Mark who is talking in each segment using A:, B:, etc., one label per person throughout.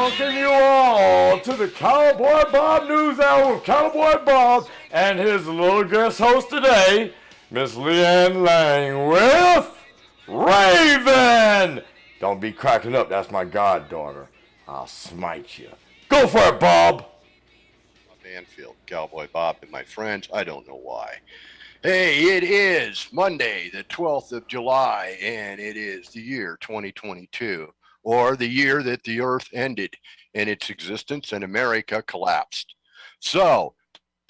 A: welcome you all to the Cowboy Bob News Hour with Cowboy Bob and his little guest host today, Miss LeaAnne Lang with Raven. Don't be cracking up, that's my goddaughter. I'll smite you. Go for it, Bob.
B: Banfield, Cowboy Bob and my friends, I don't know why. Hey, it is Monday, the 12th of July, and it is the year 2022, or the year that the Earth ended in its existence and America collapsed. So,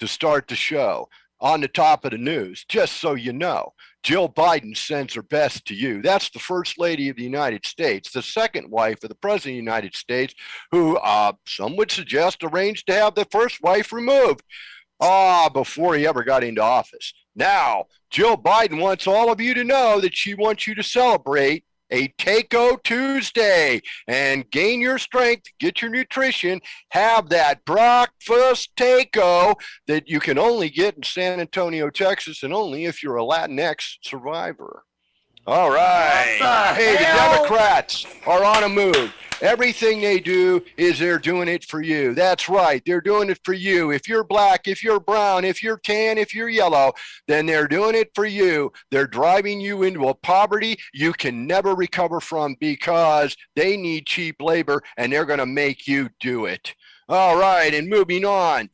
B: to start the show, on the top of the news, just so you know, Jill Biden sends her best to you. That's the First Lady of the United States, the second wife of the President of the United States, who some would suggest arranged to have the first wife removed before he ever got into office. Now, Jill Biden wants all of you to know that she wants you to celebrate a Taco Tuesday and gain your strength, get your nutrition, have that breakfast taco that you can only get in San Antonio, Texas, and only if you're a Latinx survivor. All right. Hey, the Democrats are on a move. Everything they do is they're doing it for you. That's right. They're doing it for you. If you're black, if you're brown, if you're tan, if you're yellow, then they're doing it for you. They're driving you into a poverty you can never recover from because they need cheap labor and they're going to make you do it. All right. And moving on.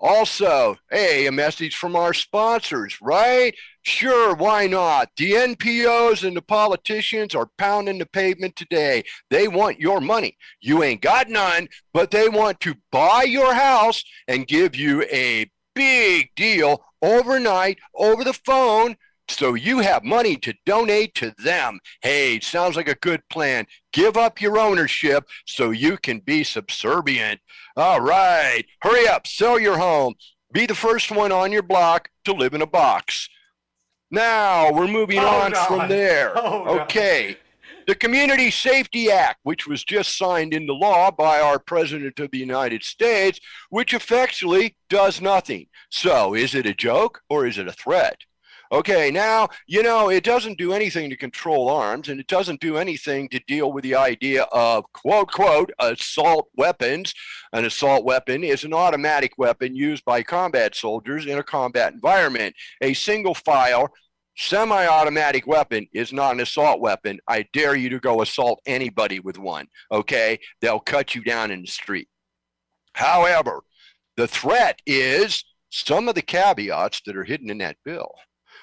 B: Also, hey, a message from our sponsors, right? Sure, why not? The NPOs and the politicians are pounding the pavement today. They want your money. You ain't got none, but they want to buy your house and give you a big deal overnight over the phone so you have money to donate to them. Hey, sounds like a good plan. Give up your ownership so you can be subservient. All right, hurry up, sell your home. Be the first one on your block to live in a box. Now, we're moving on from there. Okay. The Community Safety Act, which was just signed into law by our President of the United States, which effectually does nothing. So, is it a joke or is it a threat? Okay, now, you know, it doesn't do anything to control arms, and it doesn't do anything to deal with the idea of, quote, quote, assault weapons. An assault weapon is an automatic weapon used by combat soldiers in a combat environment. A single-file, semi-automatic weapon is not an assault weapon. I dare you to go assault anybody with one, okay? They'll cut you down in the street. However, the threat is some of the caveats that are hidden in that bill,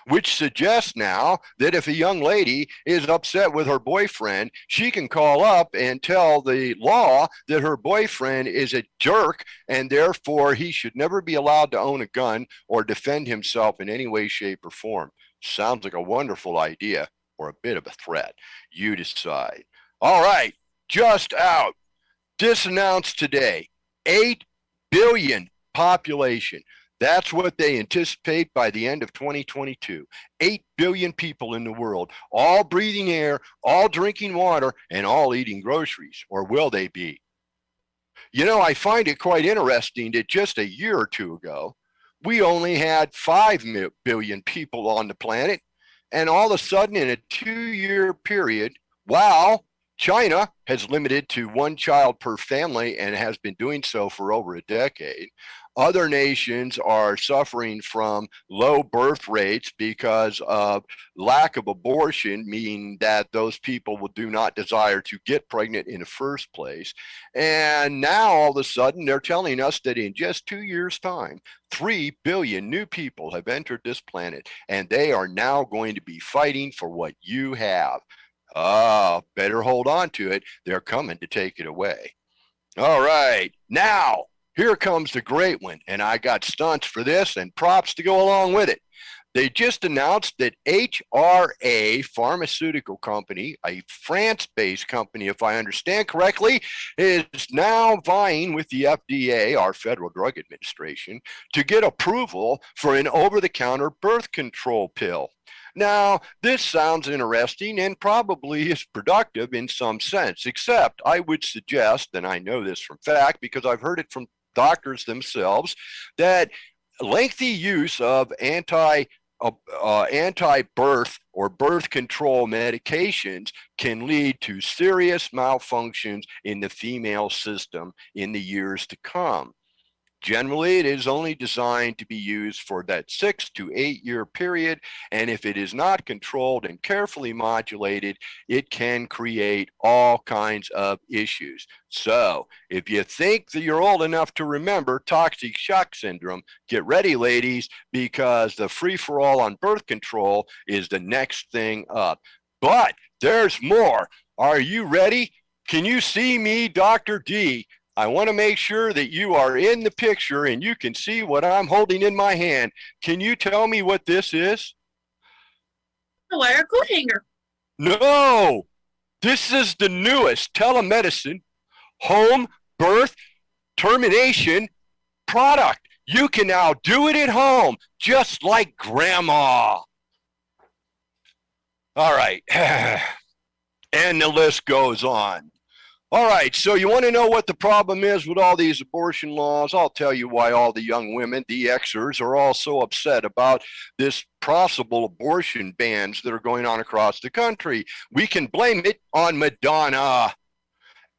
B: which suggests now that if a young lady is upset with her boyfriend, she can call up and tell the law that her boyfriend is a jerk and therefore he should never be allowed to own a gun or defend himself in any way, shape, or form. Sounds like a wonderful idea or a bit of a threat. You decide. All right, just out. This announced today, 8 billion population. That's what they anticipate by the end of 2022. 8 billion people in the world, all breathing air, all drinking water, and all eating groceries. Or will they be? You know, I find it quite interesting that just a year or two ago, we only had 5 billion people on the planet. And all of a sudden, in a 2-year period, wow, China has limited to 1 child per family and has been doing so for over a decade. Other nations are suffering from low birth rates because of lack of abortion, meaning that those people do not desire to get pregnant in the first place. And now all of a sudden they're telling us that in just 2 years' time, 3 billion new people have entered this planet, and they are now going to be fighting for what you have. Better hold on to it. They're coming to take it away. All right, now, here comes the great one, and I got stunts for this and props to go along with it. They just announced that HRA Pharmaceutical Company, a France-based company, if I understand correctly, is now vying with the FDA, our Federal Drug Administration, to get approval for an over-the-counter birth control pill. Now, this sounds interesting and probably is productive in some sense, except I would suggest, and I know this from fact because I've heard it from doctors themselves, that lengthy use of anti-birth or birth control medications can lead to serious malfunctions in the female system in the years to come. Generally, it is only designed to be used for that 6 to 8 year period, and if it is not controlled and carefully modulated, it can create all kinds of issues. So, if you think that you're old enough to remember toxic shock syndrome, get ready, ladies, because the free-for-all on birth control is the next thing up. But there's more. Are you ready? Can you see me, Dr. D? I want to make sure that you are in the picture and you can see what I'm holding in my hand. Can you tell me what this is?
C: A wire coat hanger.
B: No, this is the newest telemedicine home birth termination product. You can now do it at home, just like grandma. All right. And the list goes on. All right, so you want to know what the problem is with all these abortion laws? I'll tell you why all the young women, the Xers, are all so upset about this possible abortion bans that are going on across the country. We can blame it on Madonna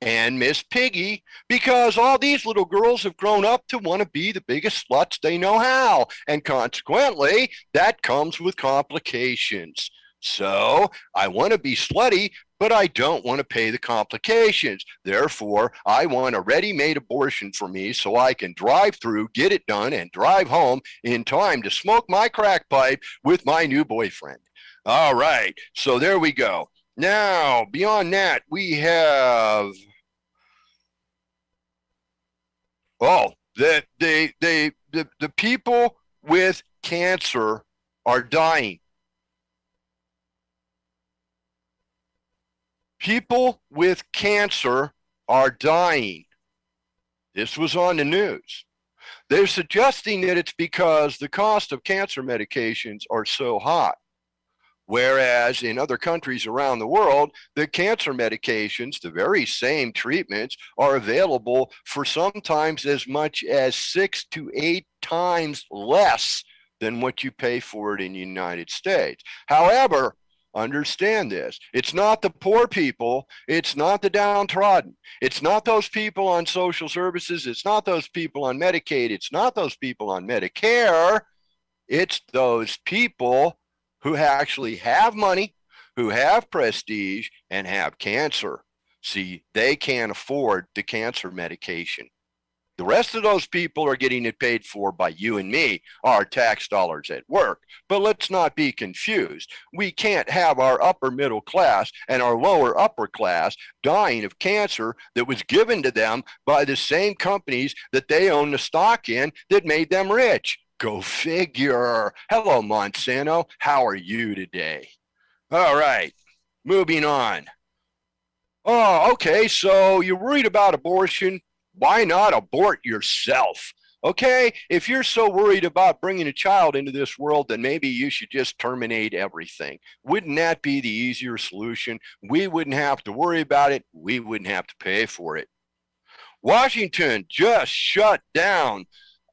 B: and Miss Piggy, because all these little girls have grown up to want to be the biggest sluts they know how, and consequently, that comes with complications. So I want to be slutty, but I don't want to pay the complications. Therefore, I want a ready-made abortion for me so I can drive through, get it done, and drive home in time to smoke my crack pipe with my new boyfriend. All right, so there we go. Now, beyond that, we have... Oh, the people with cancer are dying. People with cancer are dying. This was on the news. They're suggesting that it's because the cost of cancer medications are so high. Whereas in other countries around the world, the cancer medications, the very same treatments, are available for sometimes as much as 6 to 8 times less than what you pay for it in the United States. However, understand this. It's not the poor people. It's not the downtrodden. It's not those people on social services. It's not those people on Medicaid. It's not those people on Medicare. It's those people who actually have money, who have prestige, and have cancer. See, they can't afford the cancer medication. The rest of those people are getting it paid for by you and me, our tax dollars at work. But let's not be confused. We can't have our upper middle class and our lower upper class dying of cancer that was given to them by the same companies that they own the stock in that made them rich. Go figure. Hello, Monsanto. How are you today? All right, moving on. Oh, okay, so you're worried about abortion. Why not abort yourself? Okay, if you're so worried about bringing a child into this world, then maybe you should just terminate everything. Wouldn't that be the easier solution? We wouldn't have to worry about it. We wouldn't have to pay for it. Washington just shut down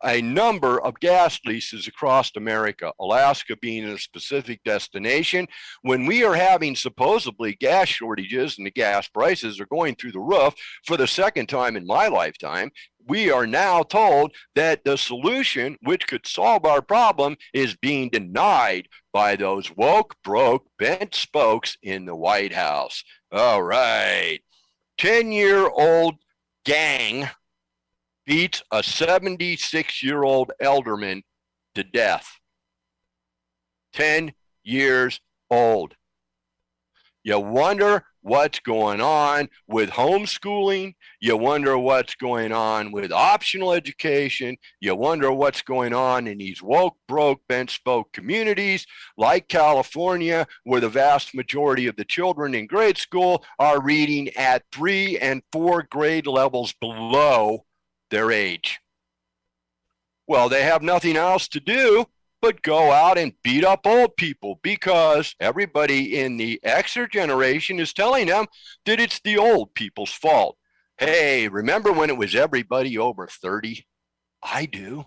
B: a number of gas leases across America, Alaska being a specific destination. When we are having supposedly gas shortages and the gas prices are going through the roof for the second time in my lifetime, we are now told that the solution, which could solve our problem, is being denied by those woke, broke, bent spokes in the White House. All right. 10-year-old gang beats a 76-year-old elderman to death. 10 years old. You wonder what's going on with homeschooling. You wonder what's going on with optional education. You wonder what's going on in these woke, broke, bent spoke communities like California, where the vast majority of the children in grade school are reading at 3 and 4 grade levels below their age. Well, they have nothing else to do but go out and beat up old people, because everybody in the Xer generation is telling them that it's the old people's fault. Hey, remember when it was everybody over 30? I do.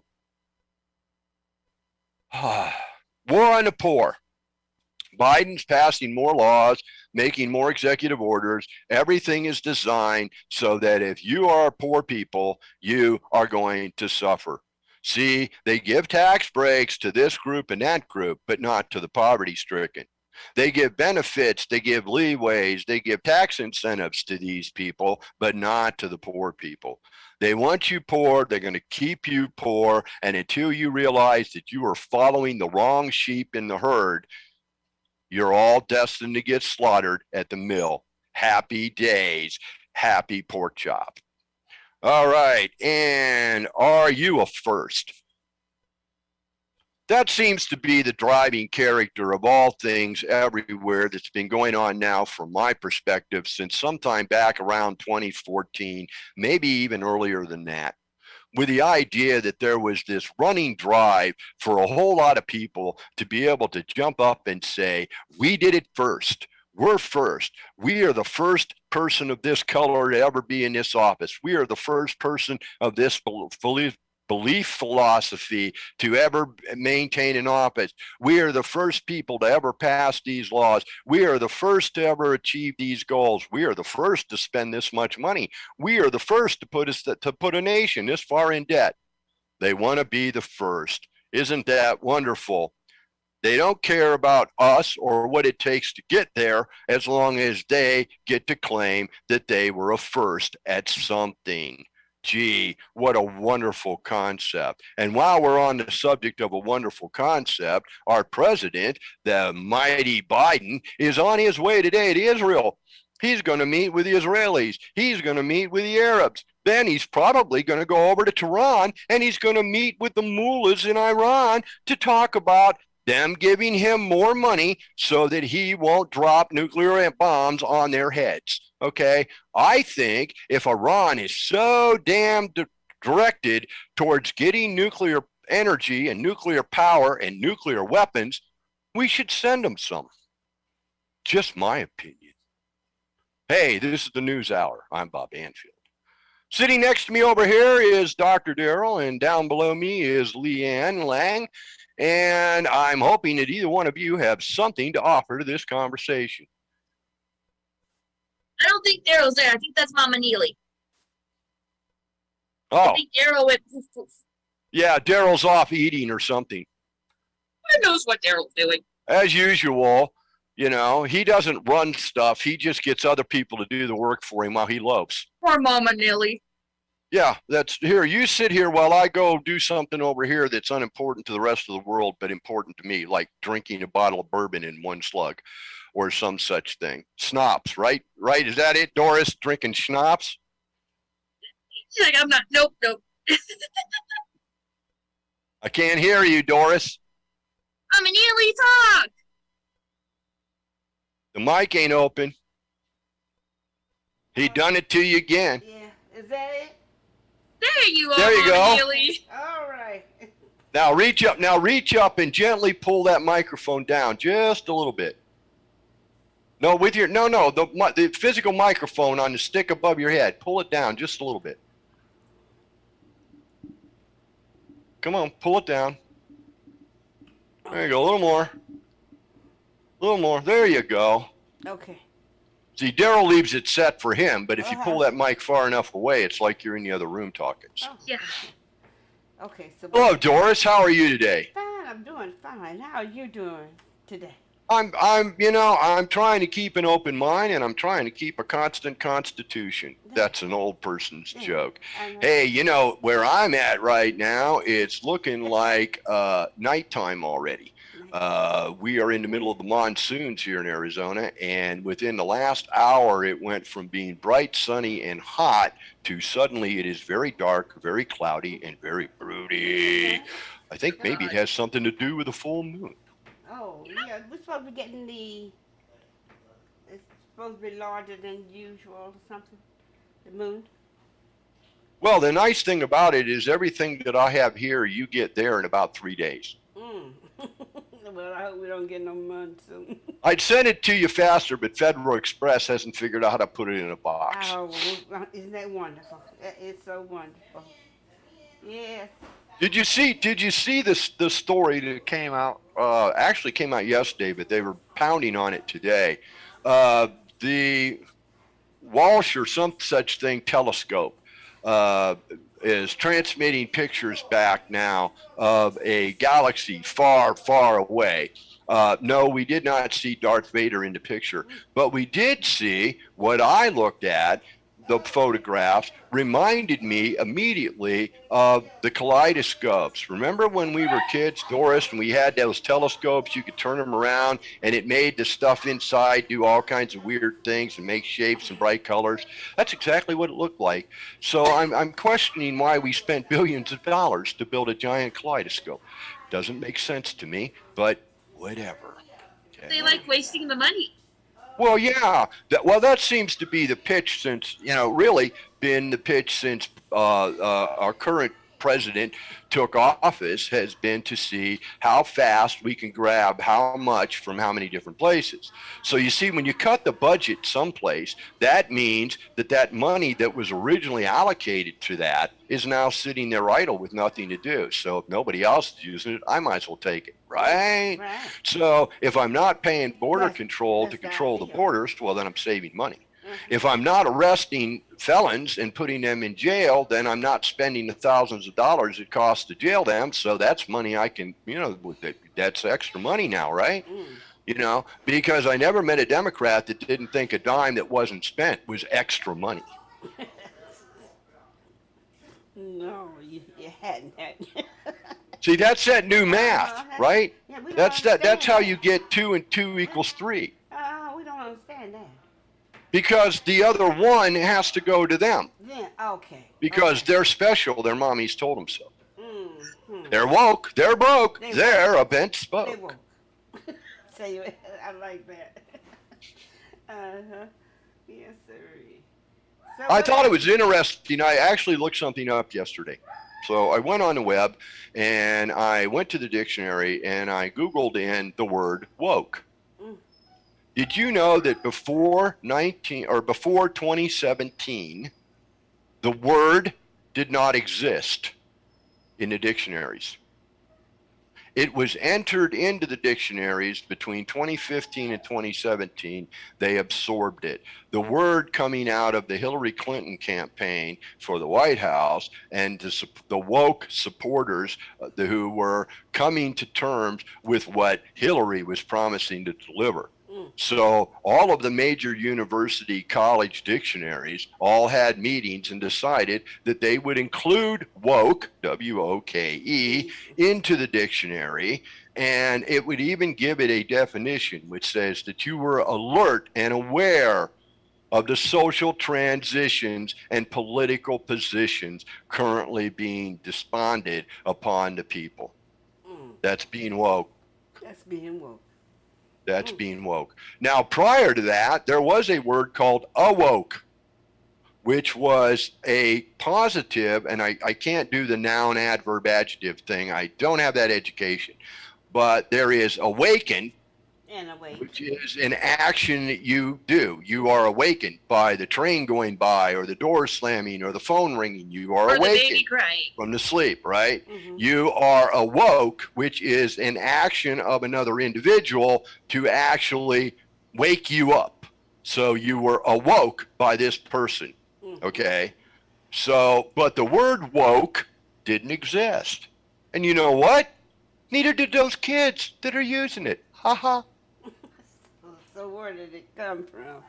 B: War on the poor. Biden's passing more laws, making more executive orders. Everything is designed so that if you are poor people, you are going to suffer. See, they give tax breaks to this group and that group, but not to the poverty stricken. They give benefits, they give leeways, they give tax incentives to these people, but not to the poor people. They want you poor, they're going to keep you poor, and until you realize that you are following the wrong sheep in the herd, you're all destined to get slaughtered at the mill. Happy days, happy pork chop. All right, and are you a first? That seems to be the driving character of all things everywhere that's been going on now from my perspective since sometime back around 2014, maybe even earlier than that, with the idea that there was this running drive for a whole lot of people to be able to jump up and say, we did it first. We're first. We are the first person of this color to ever be in this office. We are the first person of this belief philosophy to ever maintain an office. We are the first people to ever pass these laws. We are the first to ever achieve these goals. We are the first to spend this much money. We are the first to put a nation this far in debt. They want to be the first. Isn't that wonderful? They don't care about us or what it takes to get there as long as they get to claim that they were a first at something. Gee, what a wonderful concept. And while we're on the subject of a wonderful concept, our president, the mighty Biden, is on his way today to Israel. He's going to meet with the Israelis. He's going to meet with the Arabs. Then he's probably going to go over to Tehran and he's going to meet with the mullahs in Iran to talk about them giving him more money so that he won't drop nuclear bombs on their heads. Okay, I think if Iran is so damn directed towards getting nuclear energy and nuclear power and nuclear weapons, we should send them some. Just my opinion. Hey, this is the News Hour. I'm Bob Anfield. Sitting next to me over here is Dr. Darrell, and down below me is LeaAnne Lang. And I'm hoping that either one of you have something to offer to this conversation.
C: I don't think Daryl's there. I think that's Mama Neely.
B: Oh.
C: I think Daryl went poof poof.
B: Yeah, Daryl's off eating or something.
C: Who knows what Daryl's doing?
B: As usual, you know, he doesn't run stuff. He just gets other people to do the work for him while he loafs.
C: Poor Mama Neely.
B: Yeah, that's here. You sit here while I go do something over here that's unimportant to the rest of the world, but important to me, like drinking a bottle of bourbon in one slug or some such thing. Schnapps, right? Right? Is that it, Doris? Drinking schnapps?
C: She's like, I'm not. Nope.
B: I can't hear you, Doris.
C: Mama Neely, talk.
B: The mic ain't open. He done it to you again.
D: Yeah, is that it?
C: There you are,
B: There you
C: Mama
B: go.
C: Neely.
D: All right.
B: Now reach up and gently pull that microphone down just a little bit. No, with your the physical microphone on the stick above your head. Pull it down just a little bit. Come on, pull it down. There you go, a little more. A little more. There you go.
D: Okay.
B: See, Daryl leaves it set for him, but if you pull that mic far enough away, it's like you're in the other room talking.
D: Oh.
C: Yeah.
D: Okay. So.
B: Hello, Doris. How are you today?
D: Fine. I'm doing fine. How are you doing today?
B: I'm trying to keep an open mind and I'm trying to keep a constant constitution. That's an old person's joke. Hey, you know, where I'm at right now, it's looking like nighttime already. We are in the middle of the monsoons here in Arizona, and within the last hour, it went from being bright, sunny, and hot to suddenly it is very dark, very cloudy, and very broody. I think maybe it has something to do with the full moon.
D: Oh, yeah. We're supposed to be getting it's supposed to be larger than usual or something. The moon.
B: Well, the nice thing about it is everything that I have here, you get there in about 3 days.
D: Well, I hope we don't get no monsoon.
B: I'd send it to you faster, but Federal Express hasn't figured out how to put it in a box.
D: Oh, well, isn't that wonderful? It's so wonderful. Yes.
B: Did you see the story that came out? Actually came out yesterday, but they were pounding on it today. The Walsh or some such thing telescope is transmitting pictures back now of a galaxy far, far away. No, we did not see Darth Vader in the picture, but we did see what I looked at. The photographs reminded me immediately of the kaleidoscopes. Remember when we were kids, Doris, and we had those telescopes, you could turn them around and it made the stuff inside do all kinds of weird things and make shapes and bright colors? That's exactly what it looked like. So I'm questioning why we spent billions of dollars to build a giant kaleidoscope. Doesn't make sense to me, but whatever. Okay.
C: They like wasting the money.
B: Well, yeah. That seems to be the pitch since, really been the pitch since our current president took office, has been to see how fast we can grab how much from how many different places. So you see, when you cut the budget someplace, that means that money that was originally allocated to that is now sitting there idle with nothing to do. So if nobody else is using it, I might as well take it, right? So if I'm not paying border control to control the borders, well, then I'm saving money. If I'm not arresting felons and putting them in jail, then I'm not spending the thousands of dollars it costs to jail them. So that's money I can, that's extra money now, right? Because I never met a Democrat that didn't think a dime that wasn't spent was extra money.
D: No, you hadn't.
B: See, that's that new math, right?
D: Yeah, we don't
B: That's how
D: understand
B: you get 2 and 2 equals 3.
D: we don't understand that.
B: Because the other one has to go to them.
D: Then, okay.
B: Because they're special. Their mommies told them so.
D: Mm-hmm.
B: They're woke. They're broke. They're a bent spoke.
D: They woke. Say, I like that. Uh-huh. Yes, sir. So
B: I thought it was interesting. I actually looked something up yesterday. So I went on the web and I went to the dictionary and I Googled in the word woke. Did you know that before 2017, the word did not exist in the dictionaries? It was entered into the dictionaries between 2015 and 2017. They absorbed it. The word coming out of the Hillary Clinton campaign for the White House and the woke supporters who were coming to terms with what Hillary was promising to deliver. So all of the major university college dictionaries all had meetings and decided that they would include woke, W-O-K-E, into the dictionary, and it would even give it a definition which says that you were alert and aware of the social transitions and political positions currently being desponded upon the people. That's being woke.
D: That's being woke.
B: That's being woke. Now, prior to that, there was a word called awoke, which was a positive, and I can't do the noun, adverb, adjective thing. I don't have that education. But there is awaken, which is an action that you do. You are awakened by the train going by or the door slamming or the phone ringing. You are awakened from the sleep, right? Mm-hmm. You are awoke, which is an action of another individual to actually wake you up. So you were awoke by this person, okay? So, but the word woke didn't exist. And you know what? Neither did those kids that are using it. Ha ha.
D: So where did it come from?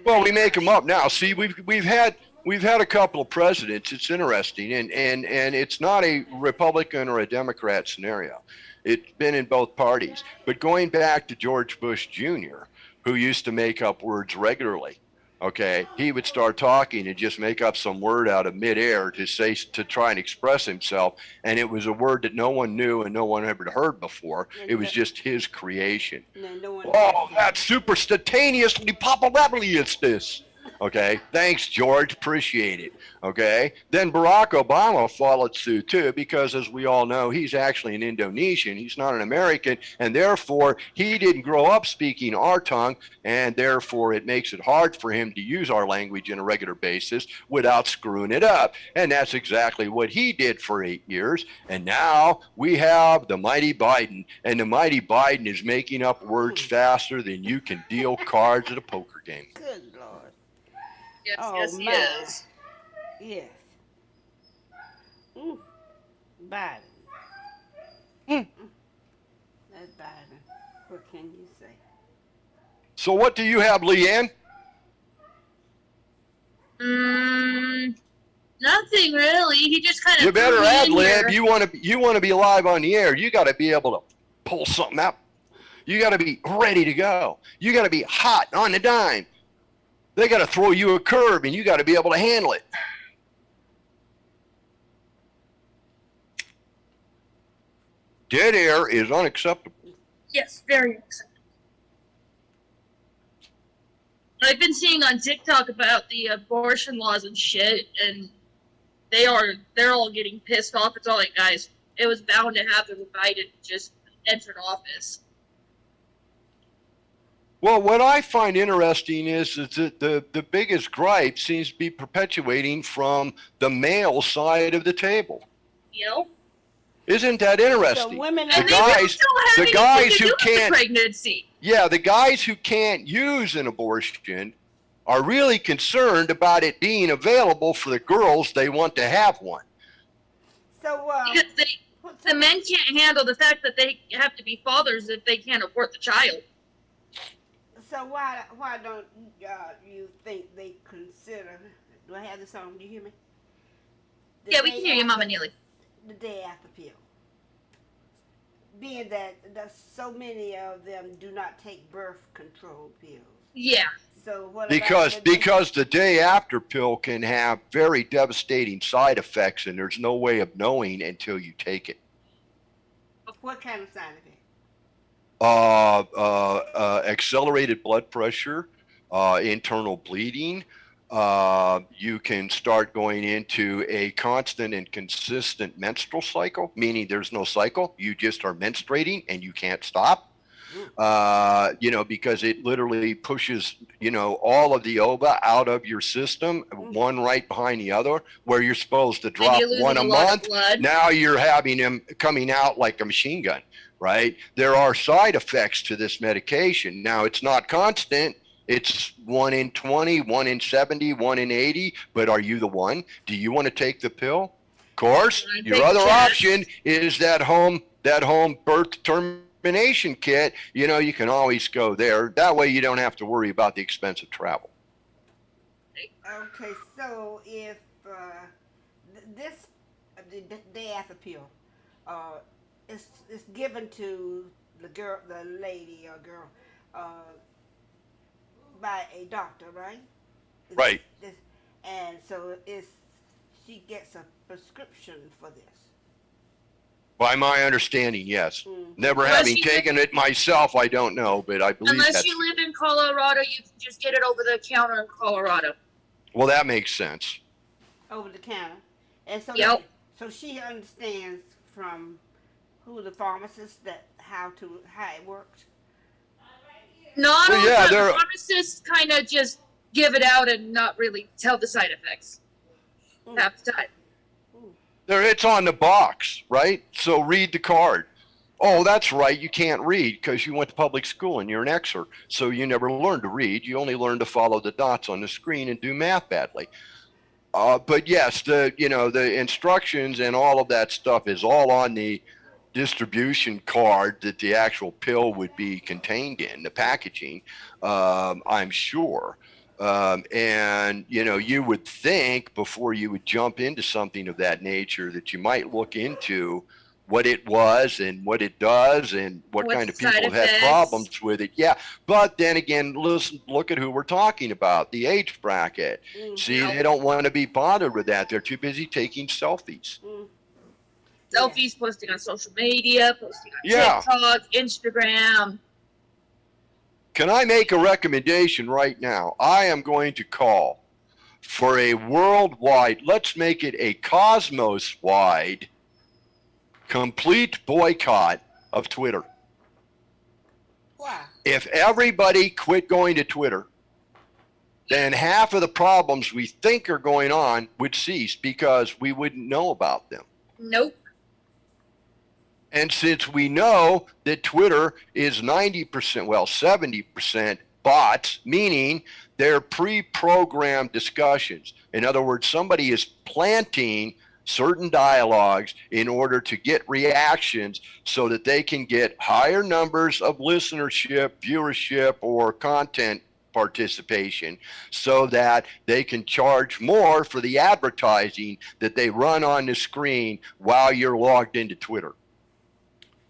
B: Well, we make them up now. See, we've had a couple of presidents. It's interesting, and it's not a Republican or a Democrat scenario. It's been in both parties. But going back to George Bush Jr., who used to make up words regularly, okay, he would start talking and just make up some word out of midair to try and express himself, and it was a word that no one knew and no one ever heard before. It was just his creation. That's super spontaneously popularity is this. Okay, thanks, George. Appreciate it. Okay, then Barack Obama followed suit too, because as we all know, he's actually an Indonesian. He's not an American, and therefore he didn't grow up speaking our tongue, and therefore it makes it hard for him to use our language on a regular basis without screwing it up. And that's exactly what he did for 8 years. And now we have the mighty Biden, and the mighty Biden is making up words faster than you can deal cards at a poker game.
D: Good Lord.
C: Yes,
D: Oh,
C: yes, he
D: my.
C: is.
D: Yes. Biden. That's Biden. What can you say?
B: So what do you have, LeaAnne?
C: Nothing really. He just kind of.
B: You better
C: threw me
B: ad
C: in here.
B: lib. You want to be live on the air. You got to be able to pull something out. You got to be ready to go. You got to be hot on the dime. They got to throw you a curve, and you got to be able to handle it. Dead air is unacceptable.
C: Yes, very acceptable. I've been seeing on TikTok about the abortion laws and shit, and they're all getting pissed off. It's all like, guys, it was bound to happen when Biden just entered office.
B: Well, what I find interesting is that the biggest gripe seems to be perpetuating from the male side of the table.
C: You know?
B: Isn't that interesting?
D: So women
C: And they really don't have anything to do with the pregnancy.
B: Yeah, the guys who can't use an abortion are really concerned about it being available for the girls they want to have one.
D: So,
C: Because the men can't handle the fact that they have to be fathers if they can't abort the child.
D: so why don't you think they consider? Do I have this on? Do you hear me?
C: Yeah, we can hear you, Mama Neely.
D: The day after pill. Being that so many of them do not take birth control pills.
C: Yeah.
D: So what?
B: Because the day after pill can have very devastating side effects, and there's no way of knowing until you take it.
D: What kind of side effect?
B: Accelerated blood pressure, internal bleeding. You can start going into a constant and consistent menstrual cycle, meaning there's no cycle. You just are menstruating and you can't stop. Because it literally pushes, all of the ova out of your system, one right behind the other, where you're supposed to drop one a month. Now you're having them coming out like a machine gun, right? There are side effects to this medication. Now, it's not constant. It's 1 in 20, 1 in 70, 1 in 80. But are you the one? Do you want to take the pill? Of course. Your other option is that home birth termination kit. You can always go there. That way you don't have to worry about the expense of travel.
D: Okay, so if the day after pill, is given to the lady or girl, by a doctor, right?
B: Right.
D: And so she gets a prescription for this.
B: By my understanding, yes. Never having taken it myself, I don't know, but I believe
C: unless you live in Colorado, you can just get it over the counter in Colorado.
B: Well, that makes sense.
D: Over the counter. And so so she understands from who the pharmacist how it works.
C: Not all the time. The pharmacists kind of just give it out and not really tell the side effects half the time.
B: It's on the box, right? So read the card. Oh, that's right. You can't read because you went to public school and you're an Xer. So you never learned to read. You only learned to follow the dots on the screen and do math badly. But yes, the instructions and all of that stuff is all on the distribution card that the actual pill would be contained in, the packaging, I'm sure. And you would think before you would jump into something of that nature that you might look into what it was and what it does and what kind of people have had problems with it. Yeah. But then again, look at who we're talking about, the age bracket. See, they don't want to be bothered with that. They're too busy taking selfies.
C: Selfies, posting on social media, posting on TikTok, Instagram.
B: Can I make a recommendation right now? I am going to call for a worldwide, let's make it a cosmos-wide, complete boycott of Twitter.
D: Why?
B: If everybody quit going to Twitter, then half of the problems we think are going on would cease because we wouldn't know about them.
C: Nope.
B: And since we know that Twitter is 90%, well, 70% bots, meaning they're pre-programmed discussions. In other words, somebody is planting certain dialogues in order to get reactions so that they can get higher numbers of listenership, viewership, or content participation so that they can charge more for the advertising that they run on the screen while you're logged into Twitter.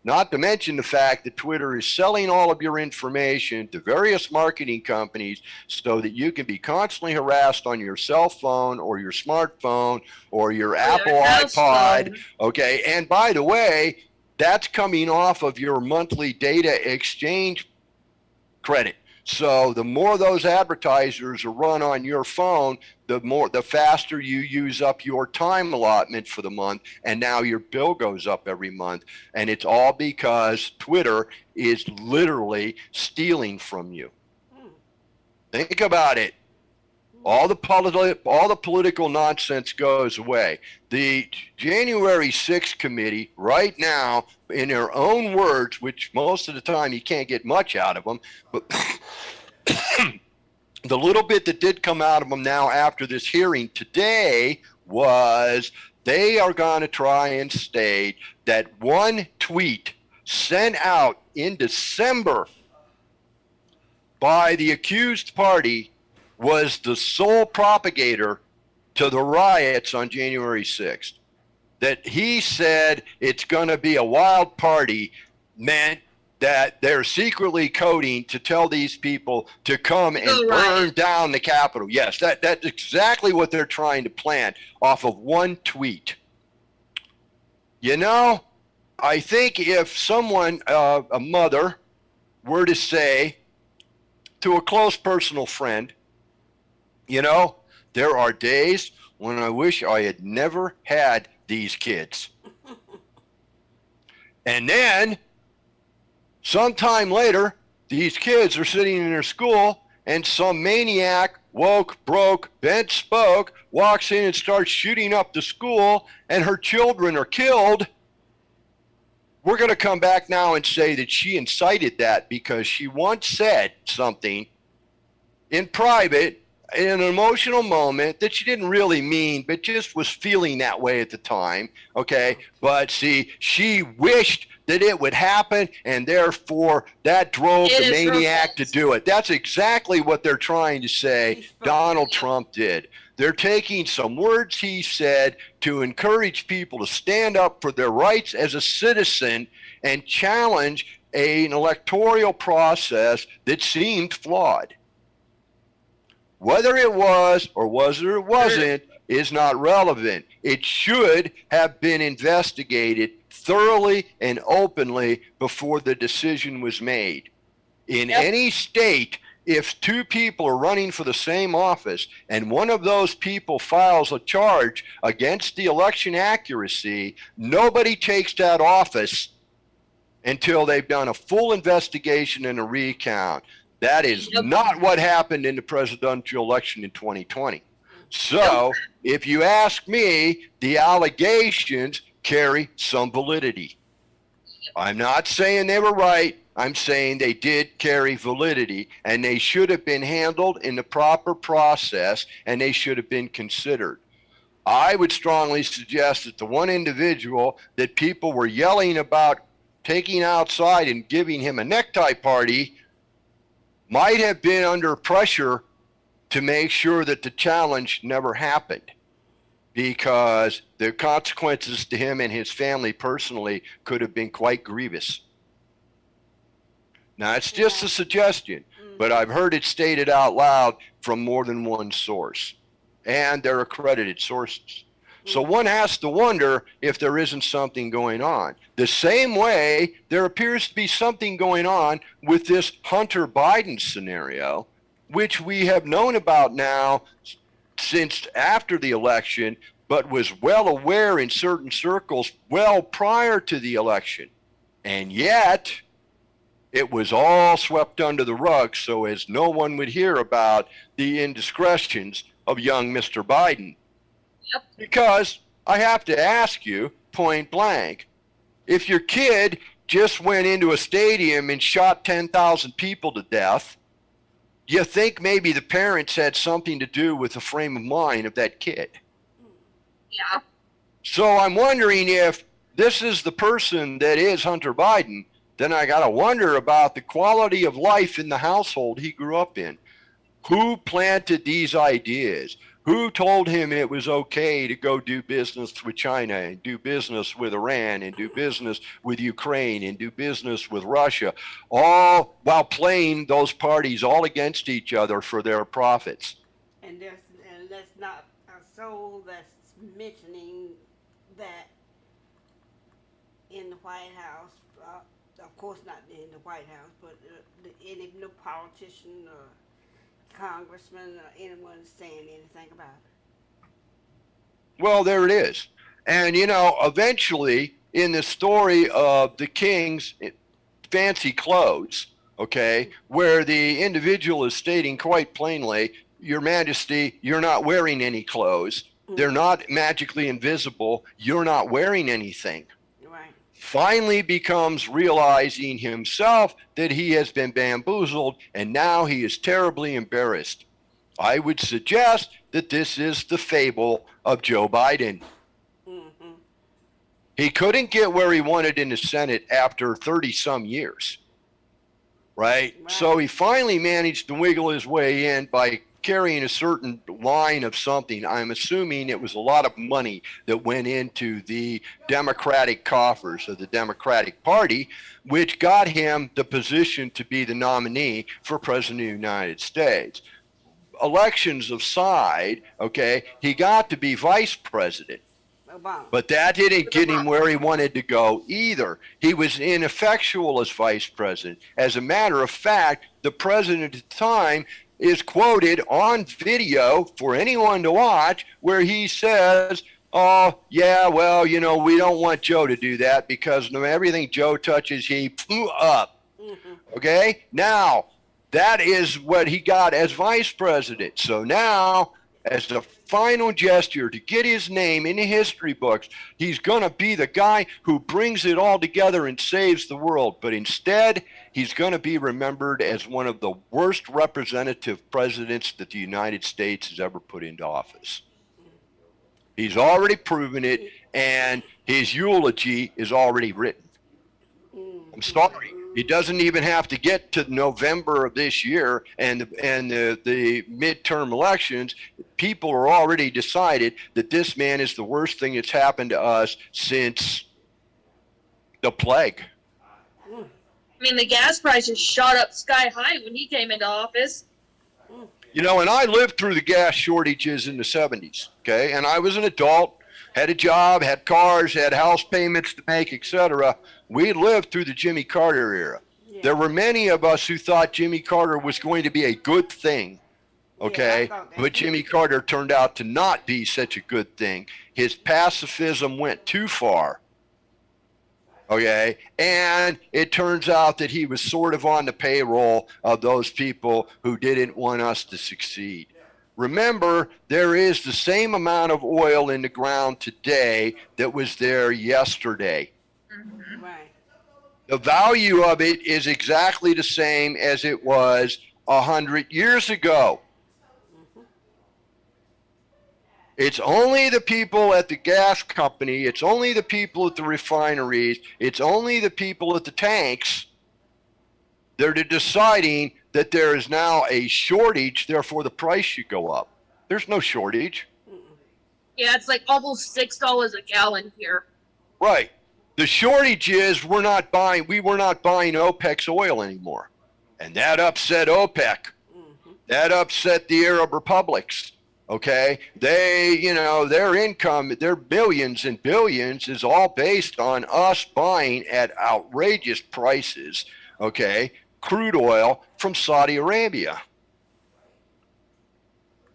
B: Not to mention the fact that Twitter is selling all of your information to various marketing companies so that you can be constantly harassed on your cell phone or your smartphone or your Apple iPod.
C: Phone.
B: Okay, and by the way, that's coming off of your monthly data exchange credit. So the more those advertisers are run on your phone, the faster you use up your time allotment for the month, and now your bill goes up every month. And it's all because Twitter is literally stealing from you. Think about it. All the political nonsense goes away. The January 6th committee right now, in their own words, which most of the time you can't get much out of them, but the little bit that did come out of them now after this hearing today was they are going to try and state that one tweet sent out in December by the accused party was the sole propagator to the riots on January 6th. That he said it's going to be a wild party meant that they're secretly coding to tell these people to come and burn down the Capitol. Yes, that's exactly what they're trying to plant off of one tweet. You know, I think if someone, a mother, were to say to a close personal friend, you know, there are days when I wish I had never had these kids. And then, sometime later, these kids are sitting in their school and some maniac, woke, broke, bent spoke, walks in and starts shooting up the school and her children are killed. We're going to come back now and say that she incited that because she once said something in private in an emotional moment that she didn't really mean, but just was feeling that way at the time, okay? But see, she wished that it would happen, and therefore that drove the maniac to do it. That's exactly what they're trying to say Donald Trump did. They're taking some words he said to encourage people to stand up for their rights as a citizen and challenge an electoral process that seemed flawed. Whether it was or whether it wasn't is not relevant. It should have been investigated thoroughly and openly before the decision was made. In any state, if two people are running for the same office and one of those people files a charge against the election accuracy, nobody takes that office until they've done a full investigation and a recount. That is not what happened in the presidential election in 2020. So, if you ask me, the allegations carry some validity. I'm not saying they were right. I'm saying they did carry validity, and they should have been handled in the proper process, and they should have been considered. I would strongly suggest that the one individual that people were yelling about taking outside and giving him a necktie party might have been under pressure to make sure that the challenge never happened, because the consequences to him and his family personally could have been quite grievous. Now, it's just a suggestion, but I've heard it stated out loud from more than one source, and they're accredited sources. So one has to wonder if there isn't something going on. The same way there appears to be something going on with this Hunter Biden scenario, which we have known about now since after the election, but was well aware in certain circles well prior to the election. And yet, it was all swept under the rug so as no one would hear about the indiscretions of young Mr. Biden.
C: Yep.
B: Because I have to ask you, point blank, if your kid just went into a stadium and shot 10,000 people to death, you think maybe the parents had something to do with the frame of mind of that kid?
C: Yeah.
B: So I'm wondering if this is the person that is Hunter Biden, then I got to wonder about the quality of life in the household he grew up in. Who planted these ideas? Who told him it was okay to go do business with China and do business with Iran and do business with Ukraine and do business with Russia, all while playing those parties all against each other for their profits?
D: And that's not a soul that's mentioning that in the White House. Of course, not in the White House, but any no politician or congressman or anyone saying anything about it.
B: Well, there it is. And, you know, eventually in the story of the king's fancy clothes, okay, where the individual is stating quite plainly, Your Majesty, you're not wearing any clothes. They're not magically invisible. You're not wearing anything.
D: Right.
B: Finally becomes realizing himself that he has been bamboozled, and now he is terribly embarrassed. I would suggest that this is the fable of Joe Biden.
D: Mm-hmm.
B: He couldn't get where he wanted in the Senate after 30 some years, right? So he finally managed to wiggle his way in by carrying a certain line of something. I'm assuming it was a lot of money that went into the Democratic coffers of the Democratic Party, which got him the position to be the nominee for President of the United States. Elections aside, okay, he got to be vice president.
D: Obama.
B: But that didn't get him where he wanted to go either. He was ineffectual as vice president. As a matter of fact, the president at the time is quoted on video for anyone to watch where he says, oh, yeah, well, you know, we don't want Joe to do that because everything Joe touches, he blew up. Mm-hmm. Okay? Now, that is what he got as vice president. So now, as the final gesture to get his name in the history books, he's going to be the guy who brings it all together and saves the world. But instead, he's going to be remembered as one of the worst representative presidents that the United States has ever put into office. He's already proven it, and his eulogy is already written. I'm sorry. He doesn't even have to get to November of this year and the midterm elections. People are already decided that this man is the worst thing that's happened to us since the plague.
C: I mean, the gas prices shot up sky high when he came into office.
B: You know, and I lived through the gas shortages in the 70s, okay? And I was an adult, had a job, had cars, had house payments to make, etc. We lived through the Jimmy Carter era. Yeah. There were many of us who thought Jimmy Carter was going to be a good thing, okay? Yeah, but Jimmy Carter turned out to not be such a good thing. His pacifism went too far, okay? And it turns out that he was sort of on the payroll of those people who didn't want us to succeed. Remember, there is the same amount of oil in the ground today that was there yesterday.
C: Mm-hmm.
D: Right.
B: The value of it is exactly the same as it was 100 years ago. Mm-hmm. It's only the people at the gas company, it's only the people at the refineries, it's only the people at the tanks that are deciding that there is now a shortage, therefore the price should go up. There's no shortage.
C: Yeah, it's like almost $6 a gallon here.
B: Right. The shortage is we were not buying OPEC's oil anymore. And that upset OPEC. Mm-hmm. That upset the Arab republics. Okay, their income, their billions and billions is all based on us buying at outrageous prices, okay, crude oil from Saudi Arabia.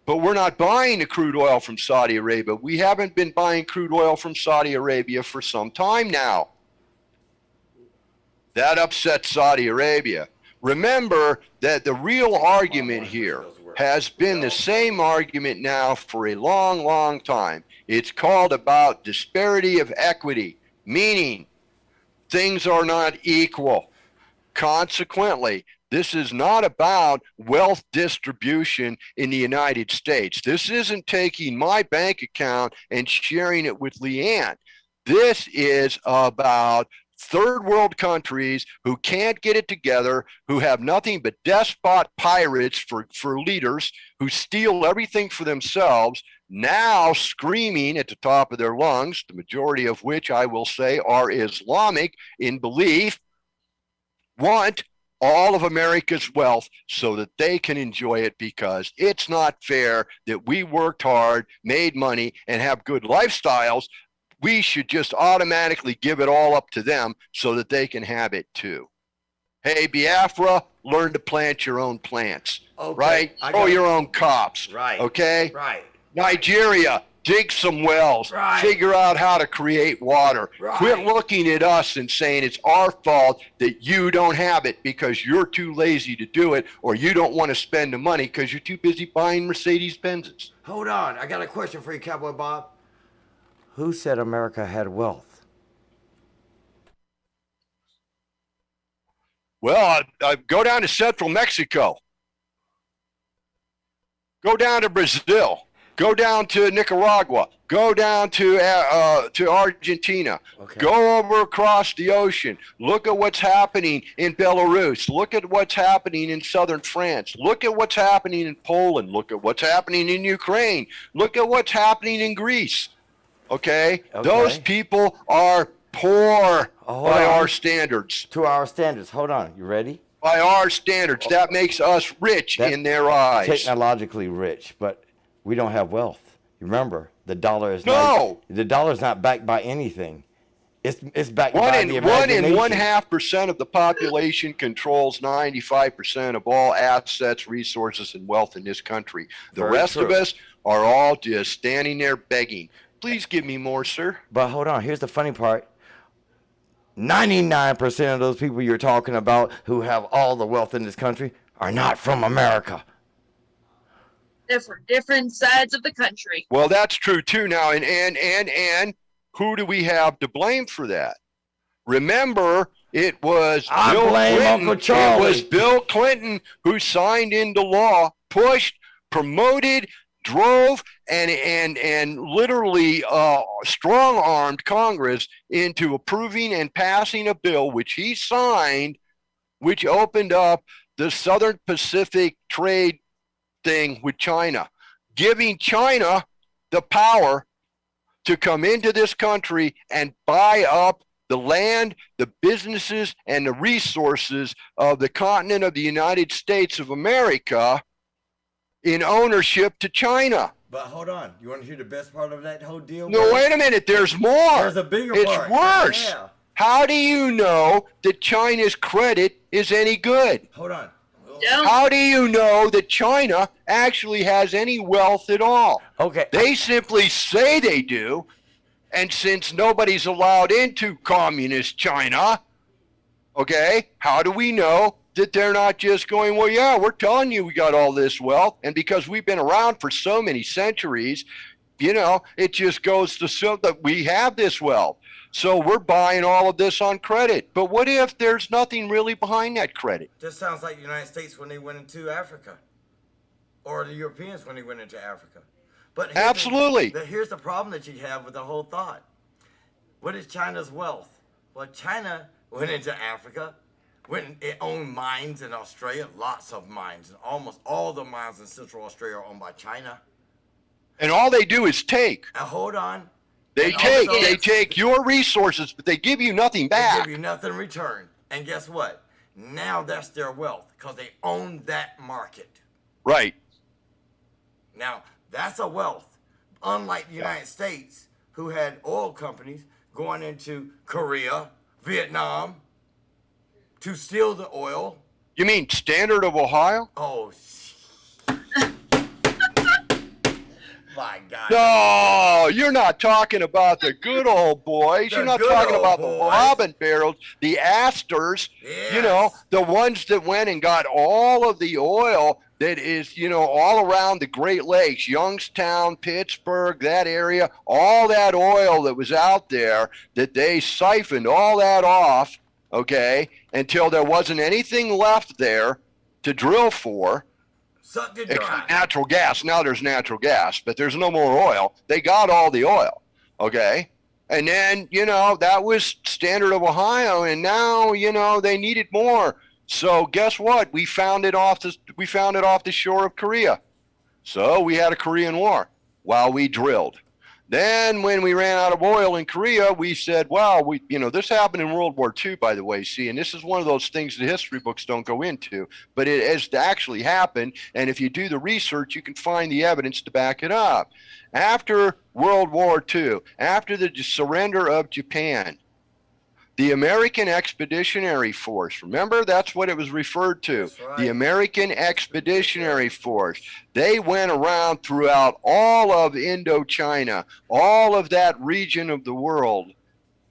B: But we're not buying the crude oil from Saudi Arabia. We haven't been buying crude oil from Saudi Arabia for some time now. That upsets Saudi Arabia. Remember that the real argument here has been the same argument now for a long, long time. It's called about disparity of equity, meaning things are not equal. Consequently, this is not about wealth distribution in the United States. This isn't taking my bank account and sharing it with LeaAnne. This is about third world countries who can't get it together, who have nothing but despot pirates for leaders, who steal everything for themselves, now screaming at the top of their lungs, the majority of which I will say are Islamic in belief, want all of America's wealth so that they can enjoy it, because it's not fair that we worked hard, made money, and have good lifestyles. We should just automatically give it all up to them so that they can have it too. Hey, Biafra, learn to plant your own plants, right? Grow your own crops,
A: Right.
B: Okay?
A: Right.
B: Nigeria, dig some wells,
A: Right.
B: figure out how to create water.
A: Right.
B: Quit looking at us and saying it's our fault that you don't have it because you're too lazy to do it, or you don't want to spend the money because you're too busy buying Mercedes-Benzes.
A: Hold on. I got a question for you, Cowboy Bob. Who said America had wealth?
B: Well, go down to central Mexico. Go down to Brazil. Go down to Nicaragua. Go down to Argentina.
A: Okay.
B: Go over across the ocean. Look at what's happening in Belarus. Look at what's happening in southern France. Look at what's happening in Poland. Look at what's happening in Ukraine. Look at what's happening in Greece. Okay? Those people are poor by our standards.
A: To our standards. Hold on. You ready?
B: By our standards. That makes us rich in their eyes.
A: Technologically rich, but we don't have wealth. You remember, the dollar is the dollar is not backed by anything. It's backed by the imagination.
B: 1.5% of the population controls 95% of all assets, resources, and wealth in this country. The rest of us are all just standing there begging. Please give me more, sir.
A: But hold on, here's the funny part. 99% of those people you're talking about who have all the wealth in this country are not from America.
C: Different sides of the country.
B: Well, that's true too now. And who do we have to blame for that? Remember, it was Bill Clinton.
A: Uncle Charlie.
B: It was Bill Clinton who signed into law, pushed, promoted, drove, and literally strong-armed Congress into approving and passing a bill which he signed, which opened up the Southern Pacific trade thing with China, giving China the power to come into this country and buy up the land, the businesses, and the resources of the continent of the United States of America in ownership to China.
A: But hold on, you want to hear the best part of that whole deal?
B: No, wait a minute, there's more.
A: There's a bigger part.
B: It's worse.
A: Yeah.
B: How do you know that China's credit is any good?
A: Hold on.
B: How do you know that China actually has any wealth at all?
A: Okay.
B: They simply say they do, and since nobody's allowed into communist China, okay, how do we know that they're not just going, well, yeah, we're telling you we got all this wealth, and because we've been around for so many centuries, you know, it just goes to show that we have this wealth. So we're buying all of this on credit. But what if there's nothing really behind that credit?
A: This sounds like the United States when they went into Africa, or the Europeans when they went into Africa. But
B: absolutely.
A: Here's the problem that you have with the whole thought. What is China's wealth? Well, China went into Africa, it owned mines in Australia, lots of mines, and almost all the mines in Central Australia are owned by China.
B: And all they do is take.
A: Now hold on.
B: They take your resources, but they give you nothing back.
A: They give you nothing in return. And guess what? Now that's their wealth because they own that market.
B: Right.
A: Now, That's a wealth. Unlike the United States, who had oil companies going into Korea, Vietnam, to steal the oil.
B: You mean Standard of Ohio?
A: Oh, my God.
B: No, you're not talking about the good old boys.
A: The
B: You're not
A: good
B: talking
A: old
B: about
A: boys.
B: the Robin barrels, the Astors, you know, the ones that went and got all of the oil that is, you know, all around the Great Lakes, Youngstown, Pittsburgh, that area, all that oil that was out there, that they siphoned all that off, okay, until there wasn't anything left there to drill for.
A: Sucked it dry.
B: Natural gas. Now there's natural gas, but there's no more oil. They got all the oil, okay? And then, you know, that was Standard of Ohio, and now, you know, they needed more. So guess what? We found it off the shore of Korea. So we had a Korean War while we drilled. Then when we ran out of oil in Korea, we said, well, this happened in World War II, by the way, see, and this is one of those things the history books don't go into, but it has actually happened. And if you do the research, you can find the evidence to back it up. After World War II, after the surrender of Japan, the American Expeditionary Force, remember, that's what it was referred to.
A: That's right.
B: The American Expeditionary Force. They went around throughout all of Indochina, all of that region of the world,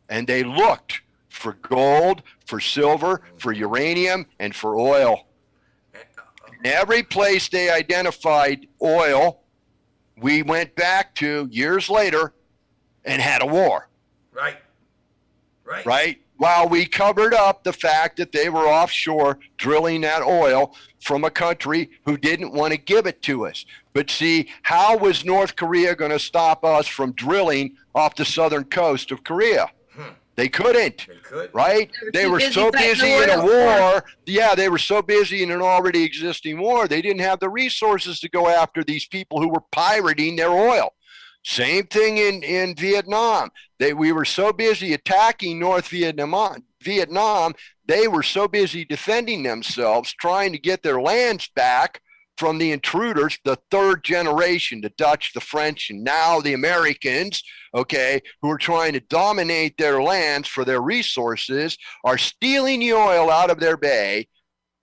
B: and they looked for gold, for silver, for uranium, and for oil. Every place they identified oil, we went back to years later and had a war. Right? While we covered up the fact that they were offshore drilling that oil from a country who didn't want to give it to us. But see, how was North Korea going to stop us from drilling off the southern coast of Korea? They couldn't.
A: They could.
B: Right? They were so busy in a war. Yeah, they were so busy in an already existing war. They didn't have the resources to go after these people who were pirating their oil. Same thing in Vietnam. We were so busy attacking North Vietnam, they were so busy defending themselves, trying to get their lands back from the intruders, the third generation, the Dutch, the French, and now the Americans, okay, who are trying to dominate their lands for their resources, are stealing the oil out of their bay,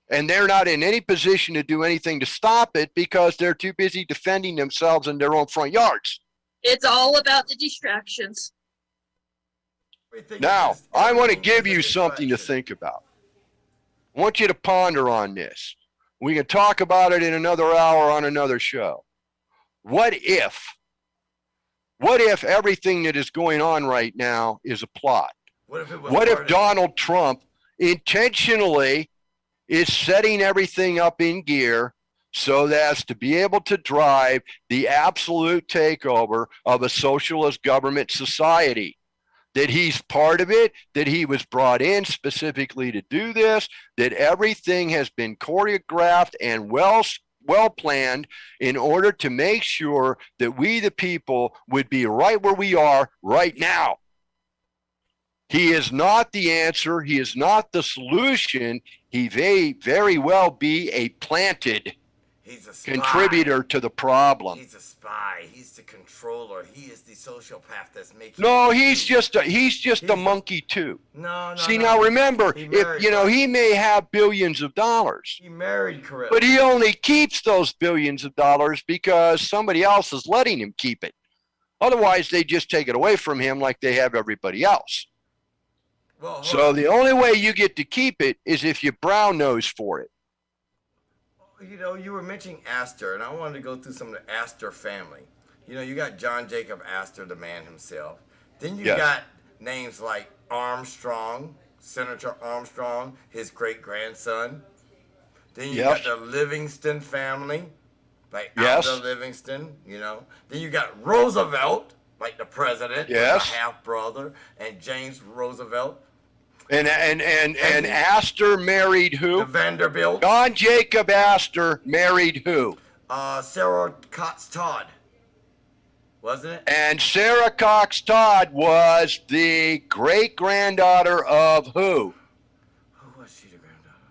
B: and they're not in any position to do anything to stop it because they're too busy defending themselves in their own front yards.
C: It's all about the distractions.
B: Now, I want to give you something to think about. I want you to ponder on this. We can talk about it in another hour on another show. What if everything that is going on right now is a plot? What if Donald Trump intentionally is setting everything up in gear so as to be able to drive the absolute takeover of a socialist government society? That he's part of it, that he was brought in specifically to do this, that everything has been choreographed and well planned in order to make sure that we, the people, would be right where we are right now. He is not the answer. He is not the solution. He may very well be a planted contributor to the problem.
A: He's a spy. He's the controller. He is the sociopath that's making.
B: No, he's just a monkey too.
A: No.
B: See, now remember, he may have billions of dollars.
A: He married correctly.
B: But he only keeps those billions of dollars because somebody else is letting him keep it. Otherwise, they just take it away from him like they have everybody else.
A: Well,
B: so the only way you get to keep it is if you brown nose for it.
A: You were mentioning Astor, and I wanted to go through some of the Astor family. You got John Jacob Astor, the man himself. Then you got names like Armstrong, Senator Armstrong, his great-grandson. Then you got the Livingston family, like Aldo Livingston, Then you got Roosevelt, like the president, the half-brother, and James Roosevelt.
B: And Astor married who?
A: The Vanderbilt.
B: John Jacob Astor married who?
A: Sarah Cox Todd. Wasn't it?
B: And Sarah Cox Todd was the great-granddaughter of who?
A: Who was she, the granddaughter?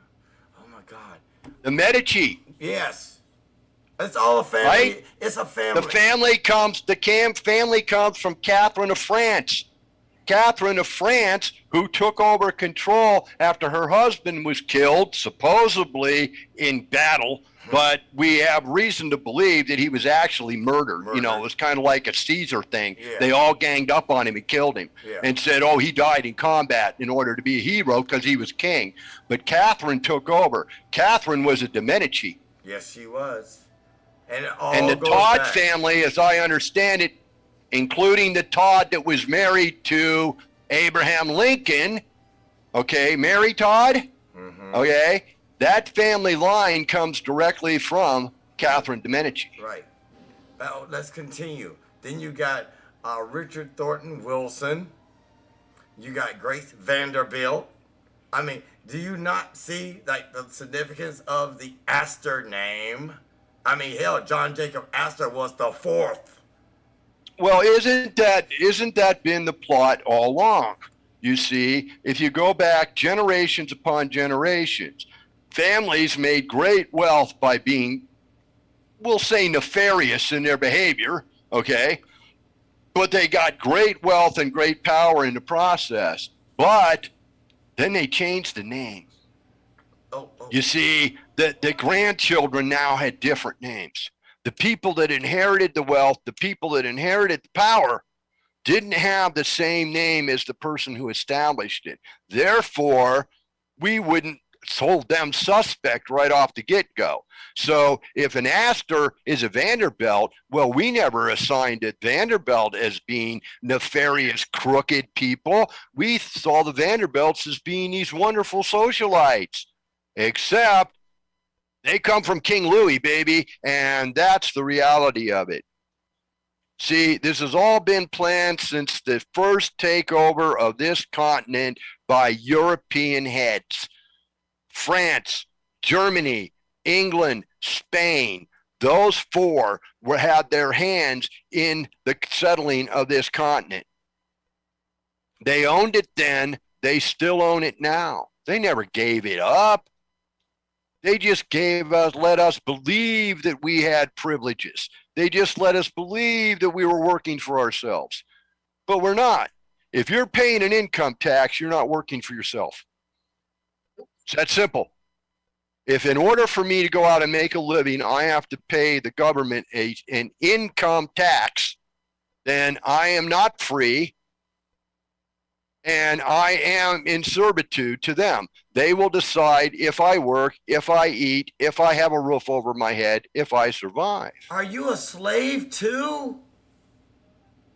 A: Oh, my God.
B: The Medici.
A: Yes. It's all a family.
B: Right?
A: It's a family.
B: The family comes from Catherine of France. Catherine of France, who took over control after her husband was killed, supposedly in battle, but we have reason to believe that he was actually murdered. You know, it was kind of like a Caesar thing.
A: Yeah.
B: They all ganged up on him and killed him,
A: Yeah.
B: and said, oh, he died in combat in order to be a hero because he was king. But Catherine took over. Catherine was a de Medici.
A: Yes, she was. And it all
B: And the
A: goes
B: Todd
A: back.
B: family, as I understand it, including the Todd that was married to Abraham Lincoln, okay, Mary Todd, okay, that family line comes directly from Catherine de Medici.
A: Right. Now, let's continue. Then you got Richard Thornton Wilson. You got Grace Vanderbilt. I mean, do you not see like the significance of the Astor name? I mean, hell, John Jacob Astor was the fourth.
B: Well, isn't that been the plot all along? You see, if you go back generations upon generations, families made great wealth by being, we'll say, nefarious in their behavior, okay? But they got great wealth and great power in the process. But then they changed the name. You see, the grandchildren now had different names. The people that inherited the wealth, the people that inherited the power, didn't have the same name as the person who established it. Therefore, we wouldn't hold them suspect right off the get-go. So if an Astor is a Vanderbilt, well, we never assigned it Vanderbilt as being nefarious, crooked people. We saw the Vanderbilts as being these wonderful socialites, except they come from King Louis, baby, and that's the reality of it. See, this has all been planned since the first takeover of this continent by European heads. France, Germany, England, Spain, those four had their hands in the settling of this continent. They owned it then, they still own it now. They never gave it up. They just let us believe that we had privileges. They just let us believe that we were working for ourselves. But we're not. If you're paying an income tax, you're not working for yourself. It's that simple. If in order for me to go out and make a living, I have to pay the government an income tax, then I am not free, and I am in servitude to them. They will decide if I work, if I eat, if I have a roof over my head, if I survive.
A: Are you a slave too?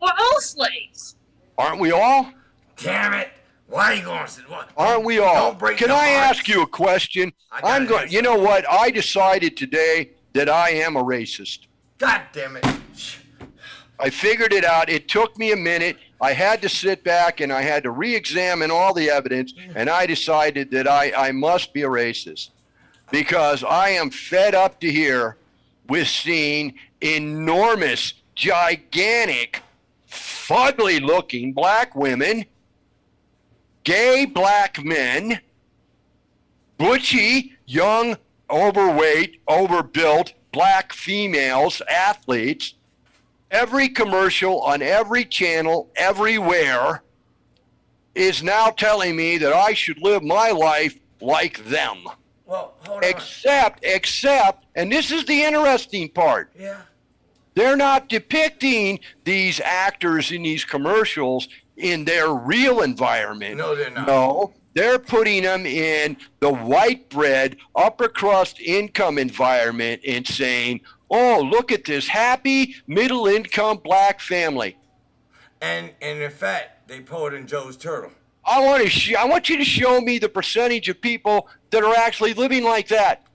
C: We're all slaves.
B: Aren't we all?
A: Damn it. Why are you going to say what?
B: Aren't we all?
A: Don't break
B: Can
A: the
B: I
A: hearts.
B: ask you a question?
A: I gotta answer.
B: You know what? I decided today that I am a racist.
A: God damn it.
B: I figured it out. It took me a minute. I had to sit back and I had to re-examine all the evidence, and I decided that I must be a racist because I am fed up to here with seeing enormous, gigantic, fugly-looking black women, gay black men, butchy, young, overweight, overbuilt black females, athletes. Every commercial on every channel, everywhere, is now telling me that I should live my life like them.
A: Well, hold on.
B: Except, and this is the interesting part.
A: Yeah.
B: They're not depicting these actors in these commercials in their real environment.
A: No, they're not.
B: No, they're putting them in the white bread, upper crust income environment and saying, oh, look at this happy middle income black family.
A: And in fact, they pour it in Joe's Turtle.
B: I want you to show me the percentage of people that are actually living like that.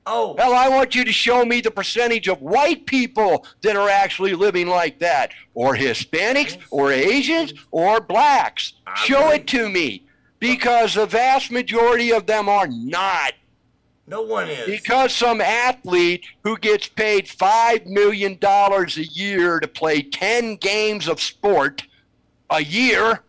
A: Oh.
B: Hell, I want you to show me the percentage of white people that are actually living like that, or Hispanics, or Asians, or blacks. Show it to me, because the vast majority of them are not.
A: No one is.
B: Because some athlete who gets paid $5 million a year to play 10 games of sport a year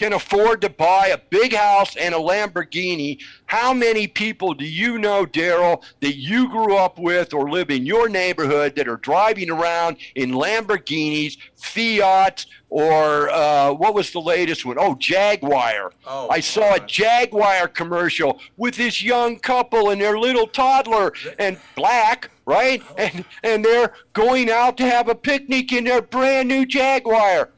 B: can afford to buy a big house and a Lamborghini? How many people do you know, Daryl, that you grew up with or live in your neighborhood that are driving around in Lamborghinis, Fiats, or what was the latest one? Oh, Jaguar.
E: Oh,
B: I saw a Jaguar commercial with this young couple and their little toddler, and black, right? And they're going out to have a picnic in their brand new Jaguar.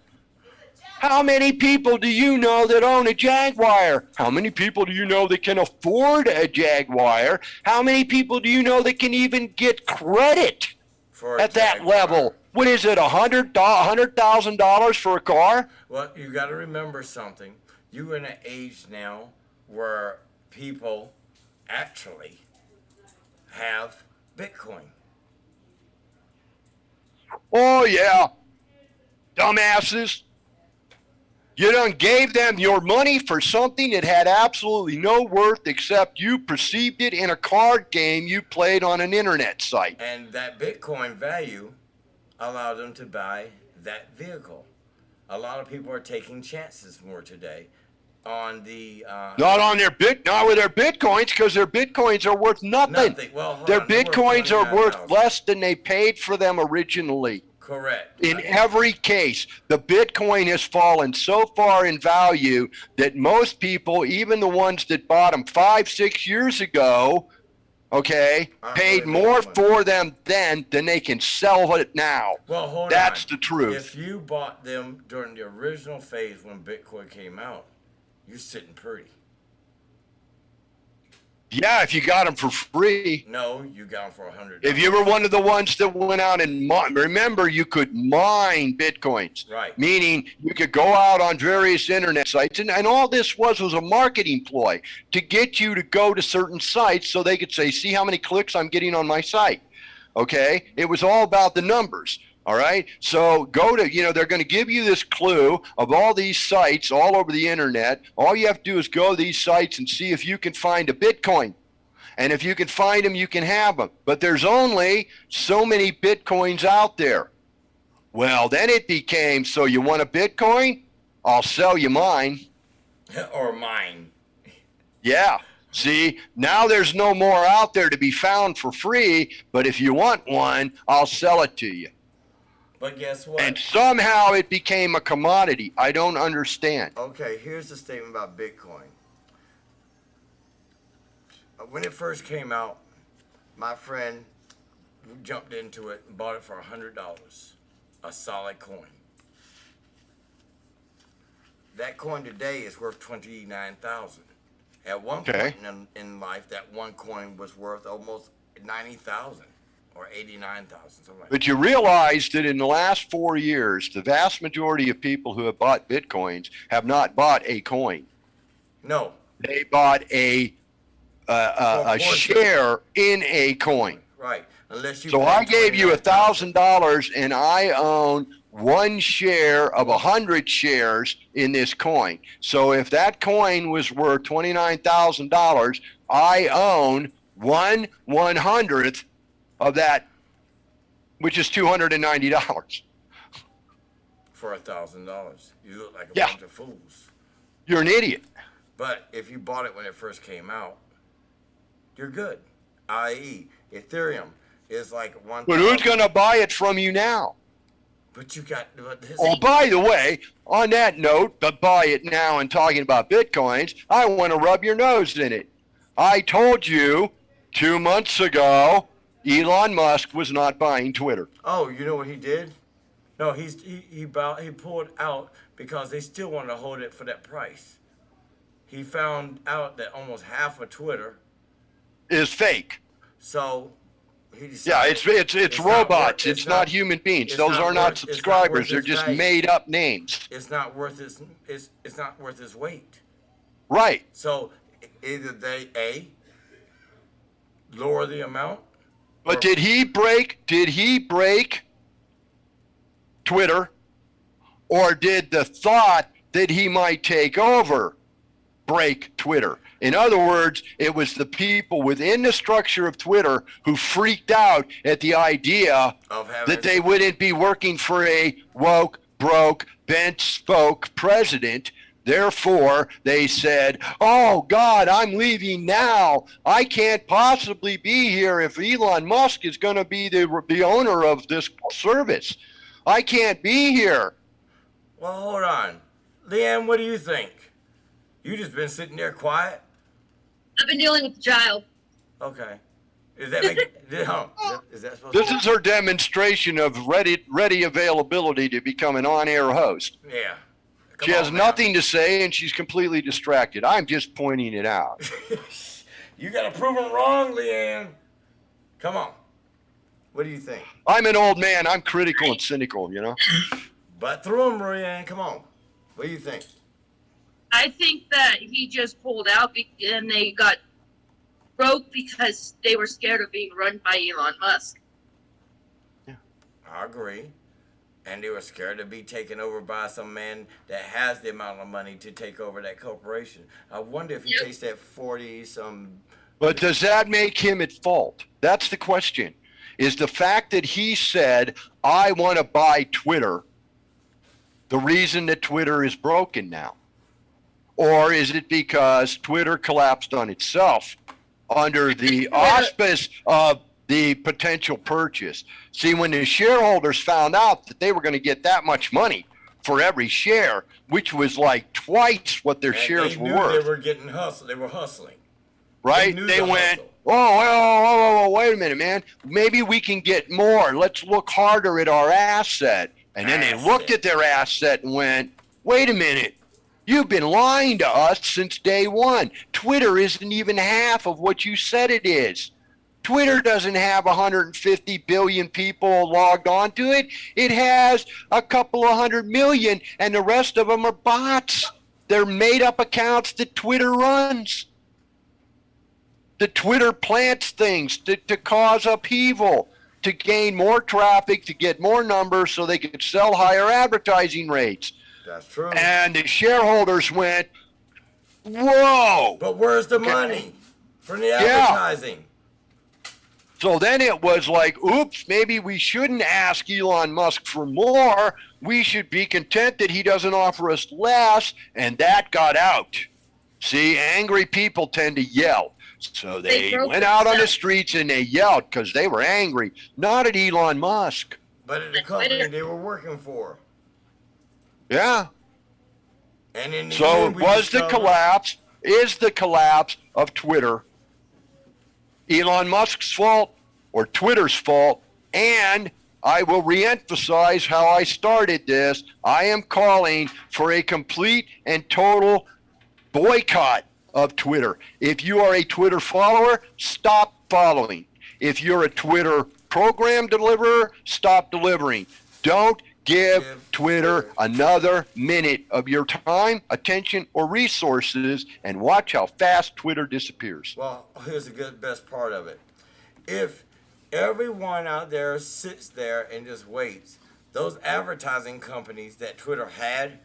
B: How many people do you know that own a Jaguar? How many people do you know that can afford a Jaguar? How many people do you know that can even get credit at that level? What is it, $100,000 for a car?
E: Well, you got to remember something. You're in an age now where people actually have Bitcoin.
B: Oh, yeah. Dumbasses. You done gave them your money for something that had absolutely no worth except you perceived it in a card game you played on an internet site.
E: And that Bitcoin value allowed them to buy that vehicle. A lot of people are taking chances more today on the...
B: not with their Bitcoins, because their Bitcoins are worth nothing.
E: Well,
B: their Bitcoins are worth less than they paid for them originally.
E: Correct.
B: In every case, the Bitcoin has fallen so far in value that most people, even the ones that bought them 5-6 years ago, okay, paid more for them then than they can sell it now.
E: Well, hold on.
B: That's the truth.
E: If you bought them during the original phase when Bitcoin came out, you're sitting pretty.
B: Yeah, if you got them for free.
E: No, you got them for $100.
B: If you were one of the ones that went out and remember, you could mine Bitcoins.
E: Right.
B: Meaning you could go out on various internet sites, and all this was a marketing ploy to get you to go to certain sites so they could say, see how many clicks I'm getting on my site. Okay? It was all about the numbers. All right. So go to, they're going to give you this clue of all these sites all over the internet. All you have to do is go to these sites and see if you can find a Bitcoin. And if you can find them, you can have them. But there's only so many Bitcoins out there. Well, then it became, so you want a Bitcoin? I'll sell you mine.
E: Or mine.
B: Yeah. See, now there's no more out there to be found for free. But if you want one, I'll sell it to you.
E: But guess what?
B: And somehow it became a commodity. I don't understand.
E: Okay, here's the statement about Bitcoin. When it first came out, my friend jumped into it and bought it for $100, a solid coin. That coin today is worth $29,000. At one point in life, that one coin was worth almost $90,000. Or 89,000, something like that.
B: But you realize that in the last 4 years, the vast majority of people who have bought Bitcoins have not bought a coin.
E: No.
B: They bought a share in a coin.
E: Right. Unless you.
B: So I gave you $1,000 and I own one share of 100 shares in this coin. So if that coin was worth $29,000, I own 1/100th of that, which is $290.
E: For $1,000. You look like a bunch of fools.
B: You're an idiot.
E: But if you bought it when it first came out, you're good. I.e., Ethereum is like one.
B: But who's going to buy it from you now?
E: But you got.
B: Oh, by the way, on that note, but buy it now and talking about Bitcoins, I want to rub your nose in it. I told you 2 months ago, Elon Musk was not buying Twitter.
E: Oh, you know what he did? No, he pulled out because they still wanted to hold it for that price. He found out that almost half of Twitter
B: is fake.
E: So he decided,
B: it's robots. It's not human beings. Those are not subscribers. They're just made up names.
E: It's not worth it's not worth its weight.
B: Right.
E: So either they lower the amount.
B: But did he break Twitter, or did the thought that he might take over break Twitter? In other words, it was the people within the structure of Twitter who freaked out at the idea that they wouldn't be working for a woke, broke, bent spoke president Therefore, they said, oh, God, I'm leaving now. I can't possibly be here if Elon Musk is going to be the owner of this service. I can't be here.
E: Well, hold on. LeaAnne, what do you think? You just been sitting there quiet?
C: I've been dealing with the child.
E: Okay. Is that is that supposed
B: This
E: to
B: is her demonstration of ready availability to become an on-air host.
E: Yeah.
B: She has nothing to say, and she's completely distracted. I'm just pointing it out.
E: You got to prove them wrong, LeaAnne. Come on. What do you think?
B: I'm an old man. I'm critical and cynical, you know?
E: But through them, LeaAnne. Come on. What do you think?
C: I think that he just pulled out and they got broke because they were scared of being run by Elon Musk.
B: Yeah.
E: I agree. And they were scared to be taken over by some man that has the amount of money to take over that corporation. I wonder if he takes that 40-some...
B: But does that make him at fault? That's the question. Is the fact that he said, I want to buy Twitter, the reason that Twitter is broken now? Or is it because Twitter collapsed on itself under the auspice of the potential purchase? See, when the shareholders found out that they were going to get that much money for every share, which was like twice what their shares were worth.
E: They were getting hustled. They were hustling.
B: Right? They went, oh, wait a minute, man. Maybe we can get more. Let's look harder at our asset. And then they looked at their asset and went, wait a minute. You've been lying to us since day one. Twitter isn't even half of what you said it is. Twitter doesn't have 150 billion people logged onto it. It has a couple of 100 million, and the rest of them are bots. They're made-up accounts that Twitter runs. The Twitter plants things to cause upheaval, to gain more traffic, to get more numbers so they could sell higher advertising rates.
E: That's true.
B: And the shareholders went, whoa.
E: But where's the money from the advertising?
B: So then it was like, oops, maybe we shouldn't ask Elon Musk for more. We should be content that he doesn't offer us less. And that got out. See, angry people tend to yell. So they went out on the streets and they yelled because they were angry, not at Elon Musk.
E: But at the company they were working for.
B: Yeah.
E: And in the
B: so
E: end,
B: is the collapse of Twitter Elon Musk's fault or Twitter's fault? And I will reemphasize how I started this. I am calling for a complete and total boycott of Twitter. If you are a Twitter follower, stop following. If you're a Twitter program deliverer, stop delivering. Don't give Twitter another minute of your time, attention, or resources, and watch how fast Twitter disappears.
E: Well, here's the best part of it. If everyone out there sits there and just waits, those advertising companies that Twitter had,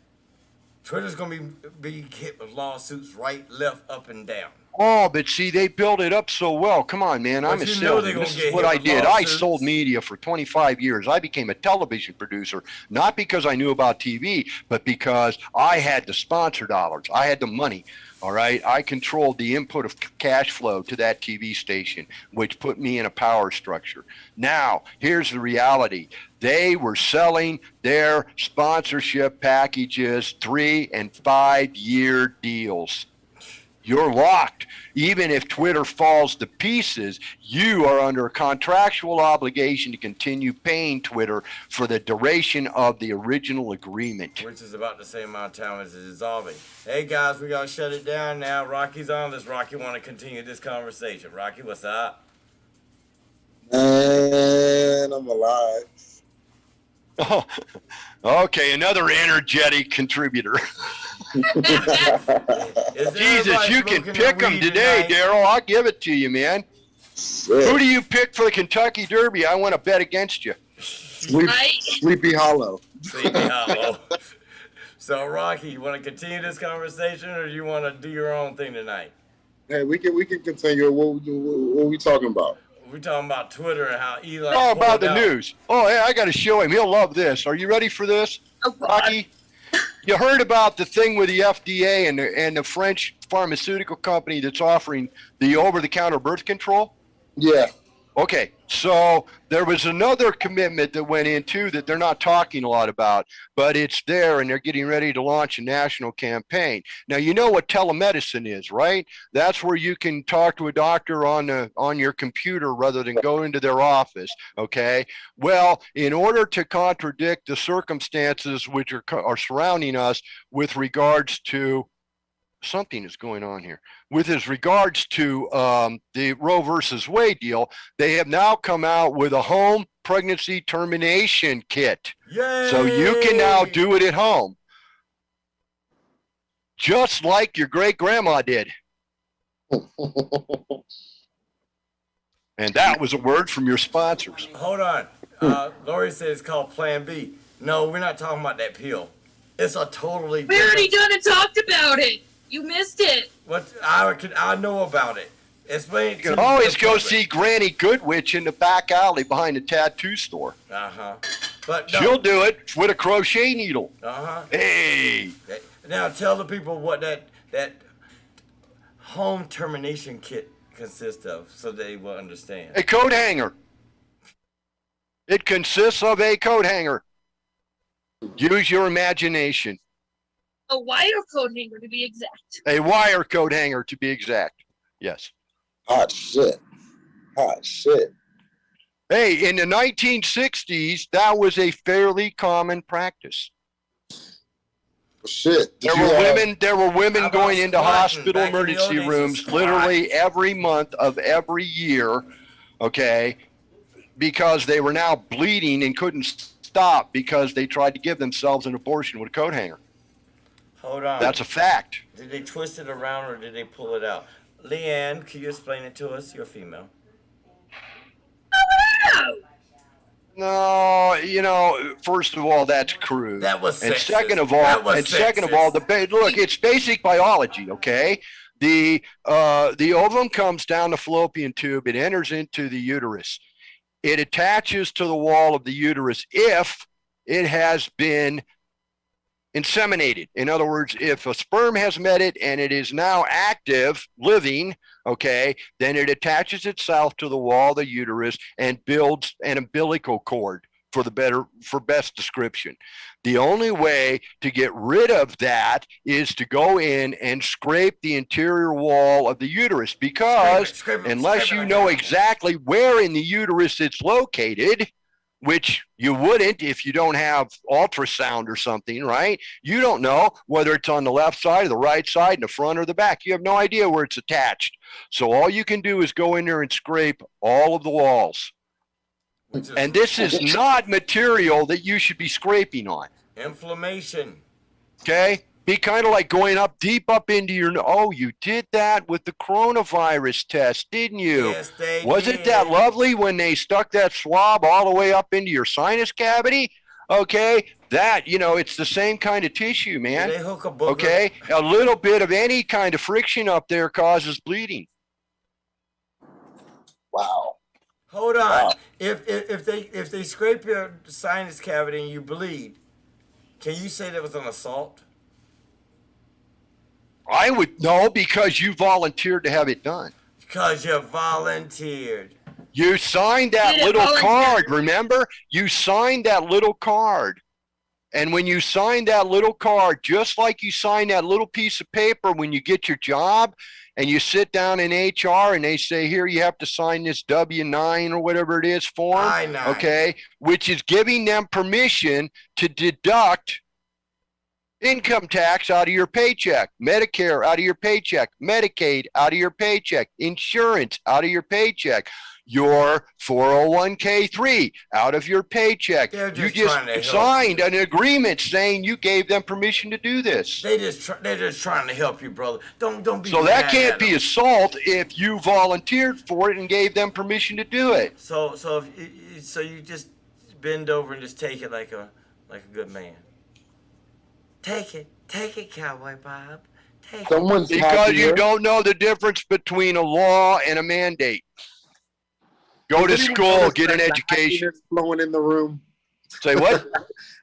E: Twitter's going to be hit with lawsuits right, left, up, and down.
B: Oh, but see, they built it up so well. Come on, man. I'm a salesman. This is what I did. I sold media for 25 years. I became a television producer, not because I knew about TV, but because I had the sponsor dollars. I had the money. All right. I controlled the input of cash flow to that TV station, which put me in a power structure. Now, here's the reality. They were selling their sponsorship packages 3- and 5-year deals. You're locked. Even if Twitter falls to pieces, you are under a contractual obligation to continue paying Twitter for the duration of the original agreement.
E: Which is about the same amount of time as it's dissolving. Hey guys, we gotta shut it down now. Rocky's on. Does Rocky want to continue this conversation? Rocky, what's up?
F: Man, I'm alive.
B: Oh, okay, another energetic contributor. Jesus, you can pick them today, Daryl. I'll give it to you, man. Who do you pick for the Kentucky Derby? I want to bet against you.
F: Sleepy Hollow.
E: Sleepy Hollow. So, Rocky, you want to continue this conversation, or do you want to do your own thing tonight?
F: Hey, we can continue. What are we talking about?
E: We're talking about Twitter and how Elon.
B: Oh, about the news. Oh, yeah, I got to show him. He'll love this. Are you ready for this, Rocky? You heard about the thing with the FDA and the French pharmaceutical company that's offering the over-the-counter birth control?
F: Yeah.
B: Okay, so there was another commitment that went into that they're not talking a lot about, but it's there, and they're getting ready to launch a national campaign. Now, you know what telemedicine is, right? That's where you can talk to a doctor on your computer rather than go into their office, okay? Well, in order to contradict the circumstances which are surrounding us with regards to something is going on here. With his regards to the Roe versus Wade deal, they have now come out with a home pregnancy termination kit.
E: Yay!
B: So you can now do it at home. Just like your great grandma did. And that was a word from your sponsors.
E: Hold on. Lori said it's called Plan B. No, we're not talking about that pill. It's a totally
C: We already
E: different...
C: done and talked about it. You missed it.
E: What I know about it. Explain it
B: You
E: to
B: can
E: the
B: always go
E: public.
B: see Granny Goodwitch in the back alley behind the tattoo store.
E: Uh-huh. But no.
B: She'll do it with a crochet needle.
E: Uh-huh.
B: Hey.
E: Now tell the people what that home termination kit consists of so they will understand.
B: A coat hanger. It consists of a coat hanger. Use your imagination.
C: A wire coat hanger, to be exact.
B: A wire coat hanger, to be exact. Yes.
F: Hot shit. Hot shit.
B: Hey, in the 1960s, that was a fairly common practice.
F: Shit.
B: There were women
E: How about
B: going into
E: squatting?
B: hospital
E: Back in the
B: emergency
E: old days,
B: rooms
E: squat.
B: literally every month of every year, okay, because they were now bleeding and couldn't stop because they tried to give themselves an abortion with a coat hanger.
E: Hold on.
B: That's a fact.
E: Did they twist it around or did they pull it out? LeaAnne, can you explain it to us? You're female.
B: No, you know, first of all, that's crude.
E: That was
B: and
E: sexist.
B: second of
E: That
B: all,
E: was sexist.
B: look, it's basic biology, okay? The ovum comes down the fallopian tube, it enters into the uterus. It attaches to the wall of the uterus if it has been inseminated. In other words, if a sperm has met it and it is now active, living, okay, then it attaches itself to the wall of the uterus and builds an umbilical cord for best description. The only way to get rid of that is to go in and scrape the interior wall of the uterus, because
E: Scrape it,
B: unless
E: scrape it
B: you
E: like
B: know
E: that.
B: exactly where in the uterus it's located, which you wouldn't if you don't have ultrasound or something, right? You don't know whether it's on the left side or the right side, in the front or the back. You have no idea where it's attached. So all you can do is go in there and scrape all of the walls. And this is not material that you should be scraping on.
E: Inflammation.
B: Okay? Be kind of like going up deep up into your, oh, you did that with the coronavirus test, didn't you?
E: Yes, they
B: Wasn't
E: did.
B: that lovely when they stuck that swab all the way up into your sinus cavity? Okay, that, you know, it's the same kind of tissue, man.
E: Did they hook a booger?
B: Okay, a little bit of any kind of friction up there causes bleeding.
F: Wow.
E: Hold on.
F: Wow.
E: If they scrape your sinus cavity and you bleed, can you say that was an assault?
B: I would know, because you volunteered to have it done.
E: Because you volunteered.
B: You signed that
C: Did it
B: little
C: volunteer?
B: card, remember? You signed that little card. And when you sign that little card, just like you sign that little piece of paper when you get your job and you sit down in HR and they say, here, you have to sign this W-9 or whatever it is form,
E: I-9.
B: okay, which is giving them permission to deduct income tax out of your paycheck, Medicare out of your paycheck, Medicaid out of your paycheck, insurance out of your paycheck, your 401k3 out of your paycheck.
E: They're
B: You
E: just trying to
B: just
E: help
B: signed
E: you.
B: an agreement saying you gave them permission to do this.
E: They're just trying to help you, brother. Don't be.
B: So that
E: mad
B: can't
E: at
B: be
E: them.
B: assault if you volunteered for it and gave them permission to do it.
E: So you just bend over and just take it like a good man. Take it, Cowboy Bob. Take it.
F: Someone's
B: Because
F: happy
B: you
F: here.
B: don't know the difference between a law and a mandate. Go to
F: Does anyone
B: school,
F: notice
B: get an
F: that the
B: education.
F: happiness flowing in the room?
B: Say what?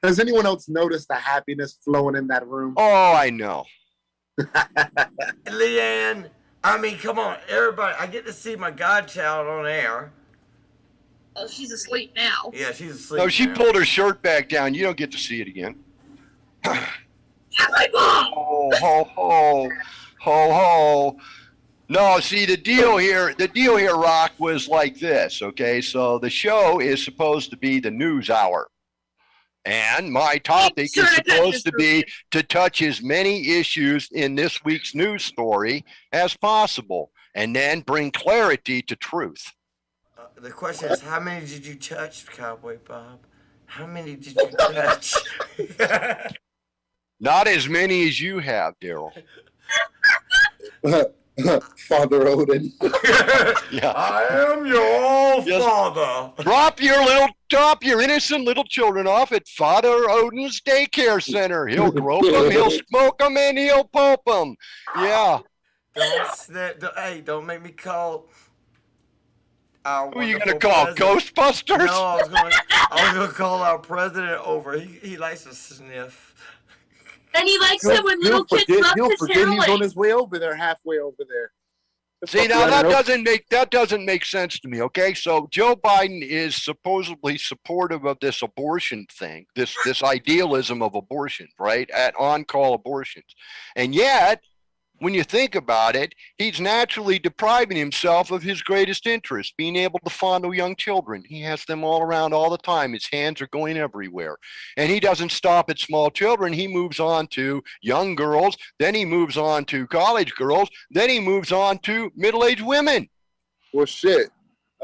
F: Has anyone else noticed the happiness flowing in that room?
B: Oh, I know.
E: LeaAnne, I mean, come on, everybody. I get to see my godchild on air.
C: Oh, she's asleep now.
E: Yeah, she's asleep.
B: No, she
E: now.
B: pulled her shirt back down. You don't get to see it again.
C: Yeah, my mom.
B: Ho, ho, ho, ho, ho. No, see, the deal here, Rock, was like this, okay? So the show is supposed to be the news hour. And my topic is supposed to be to touch as many issues in this week's news story as possible, and then bring clarity to truth.
E: The question is, how many did you touch, Cowboy Bob? How many did you touch?
B: Not as many as you have, Daryl.
F: Father Odin.
B: Yeah.
E: I am your father.
B: Drop your innocent little children off at Father Odin's daycare center. He'll grope them, he'll smoke them, and he'll pope them. Yeah.
E: Don't make me call.
B: Who are you gonna call? Ghostbusters?
E: No, I was gonna call our president over. He likes to sniff.
C: And he likes it when little kids rub
F: He'll
C: his
F: forget
C: hair
F: he's
C: like.
F: on his way over there, halfway over there.
B: See, now that doesn't make sense to me. Okay, so Joe Biden is supposedly supportive of this abortion thing, this idealism of abortion, right? At on-call abortions, and yet, when you think about it, he's naturally depriving himself of his greatest interest, being able to fondle young children. He has them all around all the time. His hands are going everywhere. And he doesn't stop at small children. He moves on to young girls. Then he moves on to college girls. Then he moves on to middle-aged women.
F: Well, shit.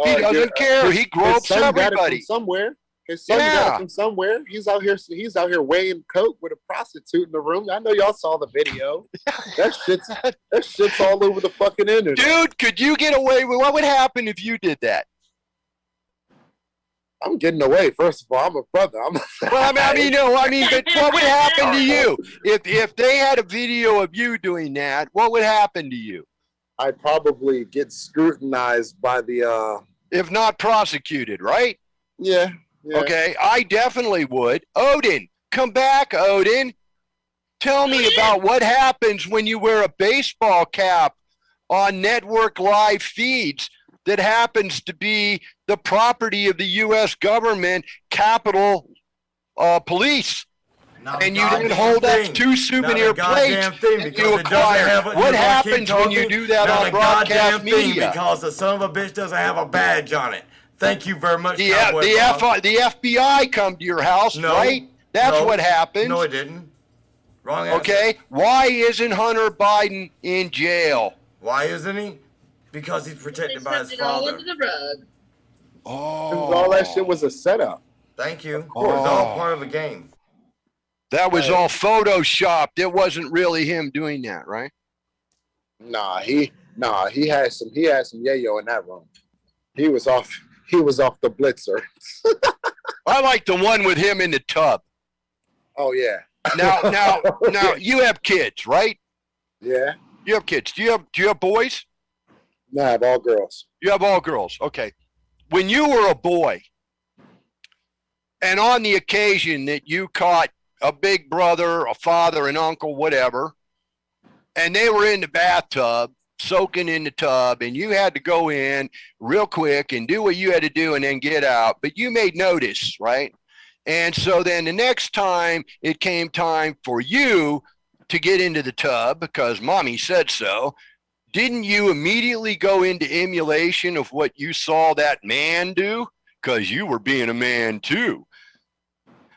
B: He doesn't care. He gropes
F: his son got it
B: everybody.
F: from somewhere. His son got it from somewhere. He's out here weighing coke with a prostitute in the room. I know y'all saw the video. That shit's all over the fucking internet.
B: Dude, could you get away with what would happen if you did that?
F: I'm getting away. First of all, I'm a brother.
B: But what would happen to you if they had a video of you doing that? What would happen to you?
F: I'd probably get scrutinized by the
B: if not prosecuted, right?
F: Yeah.
B: Okay, I definitely would. Odin, come back, Odin. Tell me about what happens when you wear a baseball cap on network live feeds that happens to be the property of the U.S. government, Capitol Police. And you didn't hold up 2 souvenir plates that you acquired. What happens when you do that on broadcast media?
E: Because the son of a bitch doesn't have a badge on it. Thank you very much,
B: the FBI come to your house, right? That's what happened.
E: No, it didn't. Wrong answer.
B: Okay, why isn't Hunter Biden in jail?
E: Why isn't he? Because he's protected by his father.
C: All under the rug.
B: Oh,
F: all that shit was a setup.
E: Thank you. It was all part of a game.
B: That was all photoshopped. It wasn't really him doing that, right?
F: Nah, he had some yayo in that room. He was off the blitzer.
B: I like the one with him in the tub.
F: Oh yeah.
B: Now you have kids, right?
F: Yeah.
B: You have kids. Do you have boys?
F: No, I have all girls.
B: You have all girls. Okay. When you were a boy, and on the occasion that you caught a big brother, a father, an uncle, whatever, and they were in the bathtub, soaking in the tub, and you had to go in real quick and do what you had to do and then get out, but you made notice, right? And so then the next time it came time for you to get into the tub because mommy said so, didn't you immediately go into emulation of what you saw that man do? Because you were being a man too.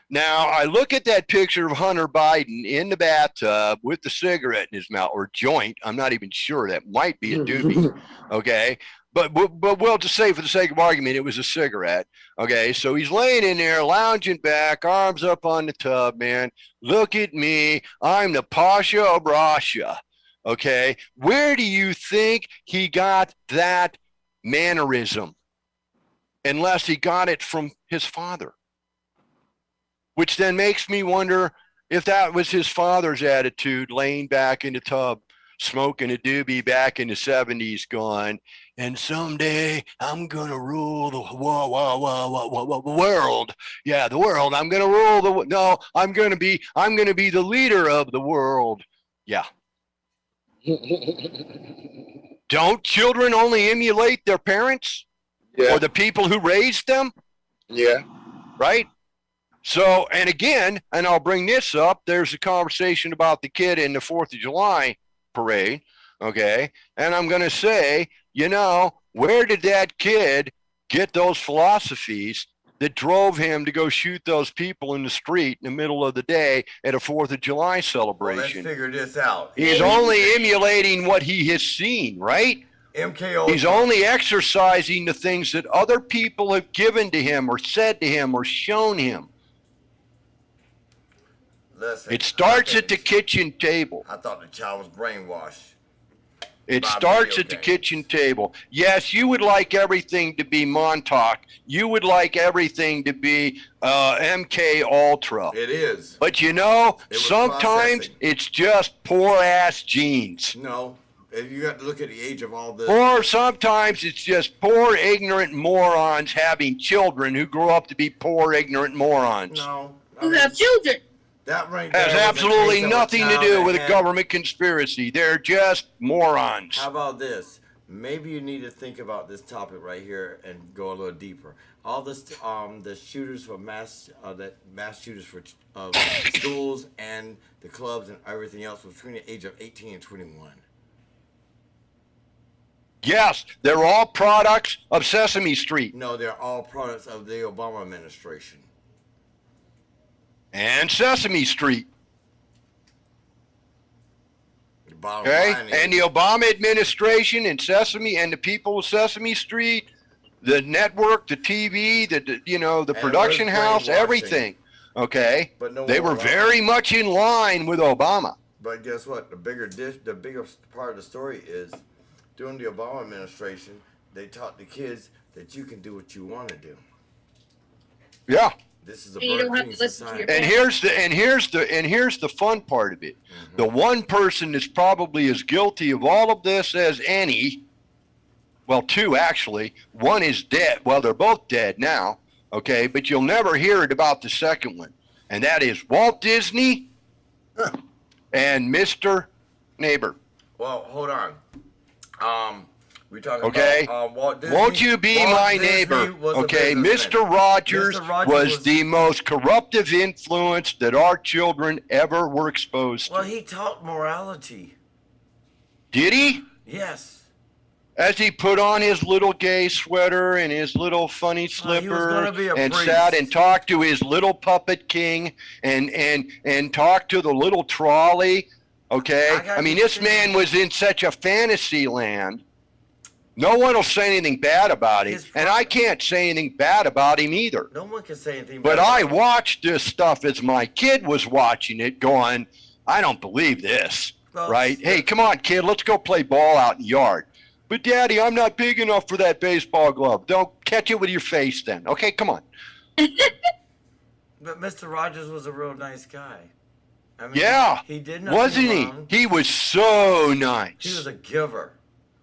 B: Now, I look at that picture of Hunter Biden in the bathtub with the cigarette in his mouth, or joint. I'm not even sure. That might be a doobie, okay? But we'll just say for the sake of argument, it was a cigarette, okay? So he's laying in there, lounging back, arms up on the tub, man. Look at me. I'm the Pasha of Russia, okay? Where do you think he got that mannerism? Unless he got it from his father. Which then makes me wonder if that was his father's attitude, laying back in the tub, smoking a doobie back in the 70s going, and someday I'm going to rule the world. Yeah, the world. I'm going to rule no, I'm going to be the leader of the world. Yeah. Don't children only emulate their parents or the people who raised them?
F: Yeah.
B: Right? So, and again, and I'll bring this up, there's a conversation about the kid in the 4th of July parade, okay? And I'm going to say, you know, where did that kid get those philosophies that drove him to go shoot those people in the street in the middle of the day at a 4th of July celebration?
E: Well, let's figure this out.
B: He's only emulating what he has seen, right?
E: MK
B: He's only exercising the things that other people have given to him or said to him or shown him.
E: Listen,
B: It starts at the kitchen table.
E: I thought the child was brainwashed.
B: It
E: by
B: starts
E: video
B: at the
E: games.
B: kitchen table. Yes, you would like everything to be Montauk. You would like everything to be MK Ultra.
E: It is.
B: But you know,
E: It was
B: sometimes
E: processing.
B: it's just poor ass genes.
E: No, you got to look at the age of all this.
B: Or sometimes it's just poor ignorant morons having children who grow up to be poor ignorant morons.
E: No.
C: Who have children.
E: That right
B: Has
E: there was a
B: absolutely
E: case of a
B: nothing to
E: child
B: do
E: that
B: with a
E: had-
B: government conspiracy. They're just morons.
E: How about this? Maybe you need to think about this topic right here and go a little deeper. All this, the shooters for mass shooters for schools and the clubs and everything else was between the age of 18 and 21.
B: Yes, they're all products of Sesame Street
E: No, they're all products of the Obama administration.
B: and Sesame Street.
E: The bottom
B: Okay,
E: line is,
B: and the Obama administration and Sesame and the people of Sesame Street, the network, the TV, the
E: it
B: production
E: was
B: house,
E: brainwashing.
B: everything. Okay,
E: But no
B: they
E: one
B: were
E: allowed.
B: very much in line with Obama.
E: But guess what? The bigger part of the story is during the Obama administration, they taught the kids that you can do what you want to do.
B: Yeah.
E: This is a
C: And you don't
E: Burger
C: have
E: King
C: to listen to
E: society.
C: your
B: And here's the fun part of it. The one person that's probably as guilty of all of this as any, well, two actually. One is dead. Well, they're both dead now. Okay, but you'll never hear it about the second one, and that is Walt Disney and Mr. Neighbor.
E: Well, hold on. We talking
B: Okay.
E: about Walt Disney.
B: Won't you be
E: Walt
B: my
E: Disney
B: neighbor?
E: was a
B: Okay,
E: businessman.
B: Mr. Rogers
E: Mr. Rogers
B: was the most corruptive influence that our children ever were exposed
E: Well,
B: to.
E: he taught morality.
B: Did he?
E: Yes.
B: As he put on his little gay sweater and his little funny
E: Well, he was
B: slipper
E: gonna be a
B: and
E: priest.
B: sat and talked to his little puppet king and talked to the little trolley. Okay,
E: I
B: I mean,
E: gotta
B: this man was in such a fantasy land. No one will say anything bad about him,
E: His
B: and I can't say anything bad about him either.
E: No one can say anything.
B: But
E: bad
B: I
E: about him.
B: watched this stuff as my kid was watching it, going, I don't believe this,
E: Well,
B: right? Hey, come on, kid, let's go play ball out in the yard. But Daddy, I'm not big enough for that baseball glove. Don't catch it with your face then. Okay, come on.
E: But Mr. Rogers was a real nice guy. I mean,
B: Yeah,
E: he did nothing
B: wasn't he?
E: wrong.
B: He was so
E: He
B: nice.
E: was a giver.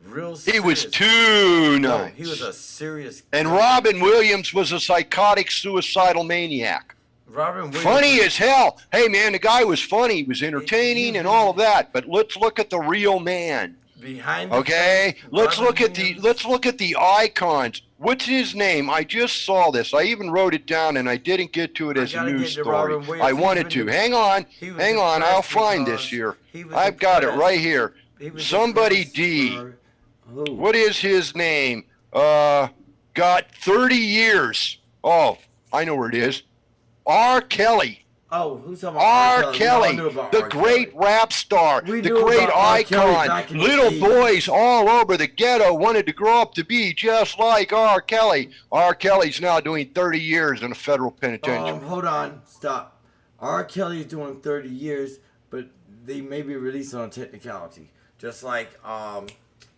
E: Real
B: He was
E: serious.
B: too
E: No,
B: nice.
E: he was a serious
B: And
E: guy.
B: Robin Williams was a psychotic, suicidal maniac.
E: Robin Williams.
B: Funny as hell. Hey, man, the guy was funny. He was entertaining and all of that. But let's look at the real man.
E: Behind the
B: Okay,
E: face,
B: let's
E: Robin
B: look at the icons. What's his name? I just saw this. I even wrote it down, and I didn't get to it
E: I
B: as a
E: gotta
B: news
E: get to
B: story.
E: Robin Williams.
B: I
E: He
B: wanted
E: was
B: to.
E: the-
B: Hang on,
E: he was
B: hang on. I'll
E: depressed
B: find
E: because
B: this here.
E: he was
B: I've got it
E: depressed.
B: right here.
E: He was
B: Somebody
E: depressed
B: D.
E: for- Who?
B: What is his name? Got 30 years. Oh, I know where it is. R. Kelly.
E: Oh, who's talking about
B: R.
E: We
B: Kelly,
E: all knew about
B: the
E: R.
B: great
E: Kelly.
B: rap star,
E: We
B: the
E: knew
B: great
E: about R. Kelly back
B: icon.
E: in the
B: Little
E: 80s.
B: boys all over the ghetto wanted to grow up to be just like R. Kelly. R. Kelly's now doing 30 years in a federal penitentiary.
E: Hold on, stop. R. Kelly's doing 30 years, but they may be released on a technicality. Just like,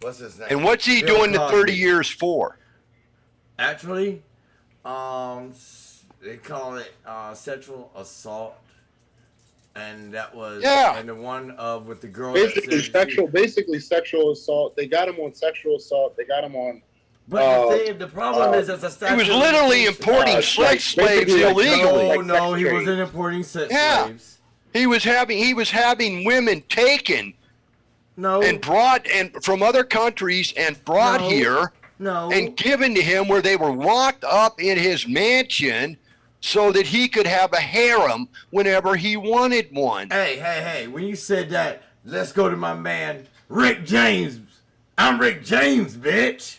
E: what's his name?
B: And what's he
E: Bill
B: doing the 30
E: Cosby.
B: years for?
E: Actually, they call it sexual assault. And that was
B: Yeah.
E: and the one with the girl.
F: Basically sexual assault. They got him on sexual assault. They got him on.
E: But the problem is, it's a statute.
B: He was literally importing sex slaves illegally.
E: No, he wasn't importing sex slaves.
B: He was having women taken and brought from other countries and brought here and given to him where they were locked up in his mansion so that he could have a harem whenever he wanted one.
E: Hey, when you said that, let's go to my man, Rick James. I'm Rick James, bitch.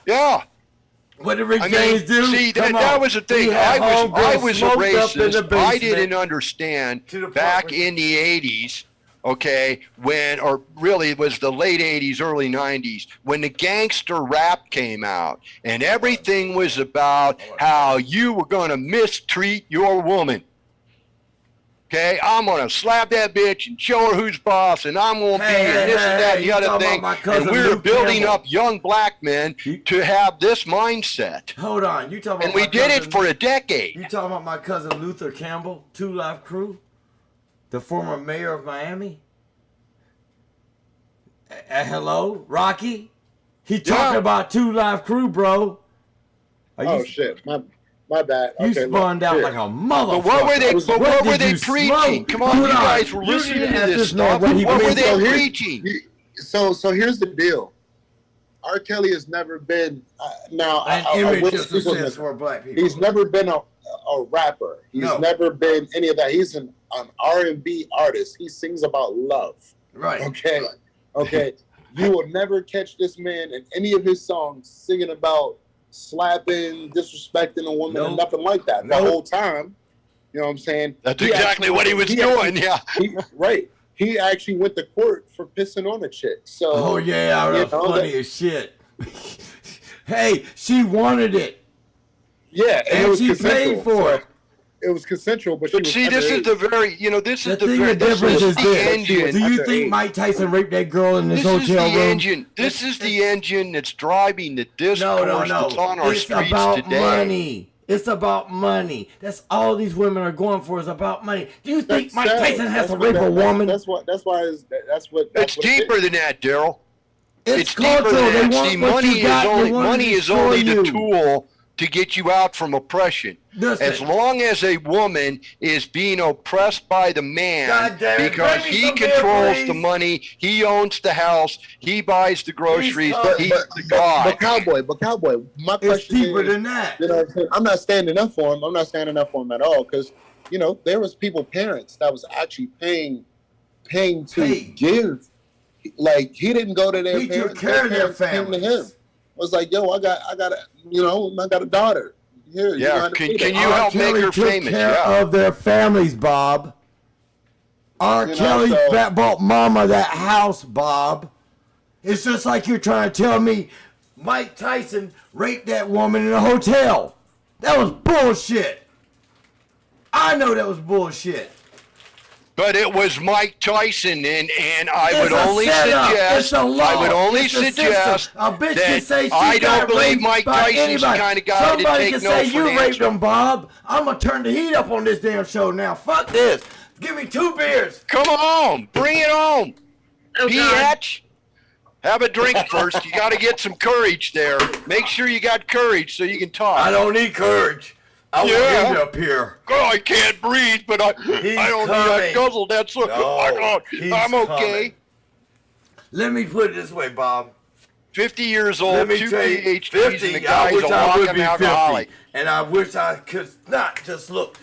B: Yeah.
E: What did Rick James do?
B: See, that was the thing. I was a racist. I didn't understand back in the 80s, okay, or really it was the late 80s, early 90s, when the gangster rap came out and everything was about how you were going to mistreat your woman. Okay, I'm going to slap that bitch and show her who's boss, and I'm going to be and this and that and the other thing. And we're building up young black men to have this mindset.
E: Hold on, you talking about?
B: And we did it for a decade.
E: You talking about my cousin Luther Campbell, 2 Live Crew, the former mayor of Miami? Hello, Rocky? He talking about 2 Live Crew, bro.
F: Shit, my bad.
E: You spawned out like a motherfucker.
B: But what were they preaching? Come on, you guys were listening to this stuff. What were they preaching?
F: So here's the deal. R. Kelly has never been
E: for black people.
F: He's never been a rapper. He's never been any of that. He's an R&B artist. He sings about love.
E: Right.
F: Okay. You will never catch this man in any of his songs singing about slapping, disrespecting a woman, or nothing like that. The whole time, you know what I'm saying?
B: That's exactly what he was doing,
F: Right. He actually went to court for pissing on a chick. So,
E: that's funny as shit. Hey, she wanted it.
F: Yeah,
E: and she paid for it.
F: It was consensual, but
B: see, this is the very, this is the
E: difference is this. Do you think Mike Tyson raped that girl in his hotel room?
B: This is the engine that's driving the discourse that's on our streets today.
E: Money. It's about money. That's all these women are going for is about money. Do you think Mike Tyson has to rape a woman?
F: That's why.
B: It's deeper than that, Daryl. It's
E: cultural.
B: deeper than that. See, money is only the tool to get you out from oppression. As long as a woman is being oppressed by the man because he controls the money, he owns the house, he buys the groceries, he's the god.
F: But Cowboy, my question
E: is deeper than that.
F: You know what I'm saying? I'm not standing up for him. I'm not standing up for him at all because, there was parents that was actually paying to give. Like, he didn't go to their parents.
E: He took care of their families.
F: Came to him. Was like, yo, I got a daughter. Here,
B: can you help make her famous?
E: Of their families, Bob. R. Kelly bought Mama that house, Bob. It's just like you're trying to tell me Mike Tyson raped that woman in a hotel. That was bullshit. I know that was bullshit.
B: But it was Mike Tyson, and I would only suggest that I don't believe Mike Tyson's the kind of guy to take no for an answer.
E: Somebody can say you raped him, Bob. I'm gonna turn the heat up on this damn show now. Fuck this. Give me 2 beers.
B: Come on, bring it on. Pietch, have a drink first. You got to get some courage there. Make sure you got courage so you can talk.
E: I don't need courage. I want him up here.
B: Oh, I can't breathe, but I don't need that guzzle. That's so. I'm okay.
E: Let me put it this way, Bob.
B: 50 years old, 2 PhDs, and the guy's a walking alcoholic.
E: And I wish I could not just look.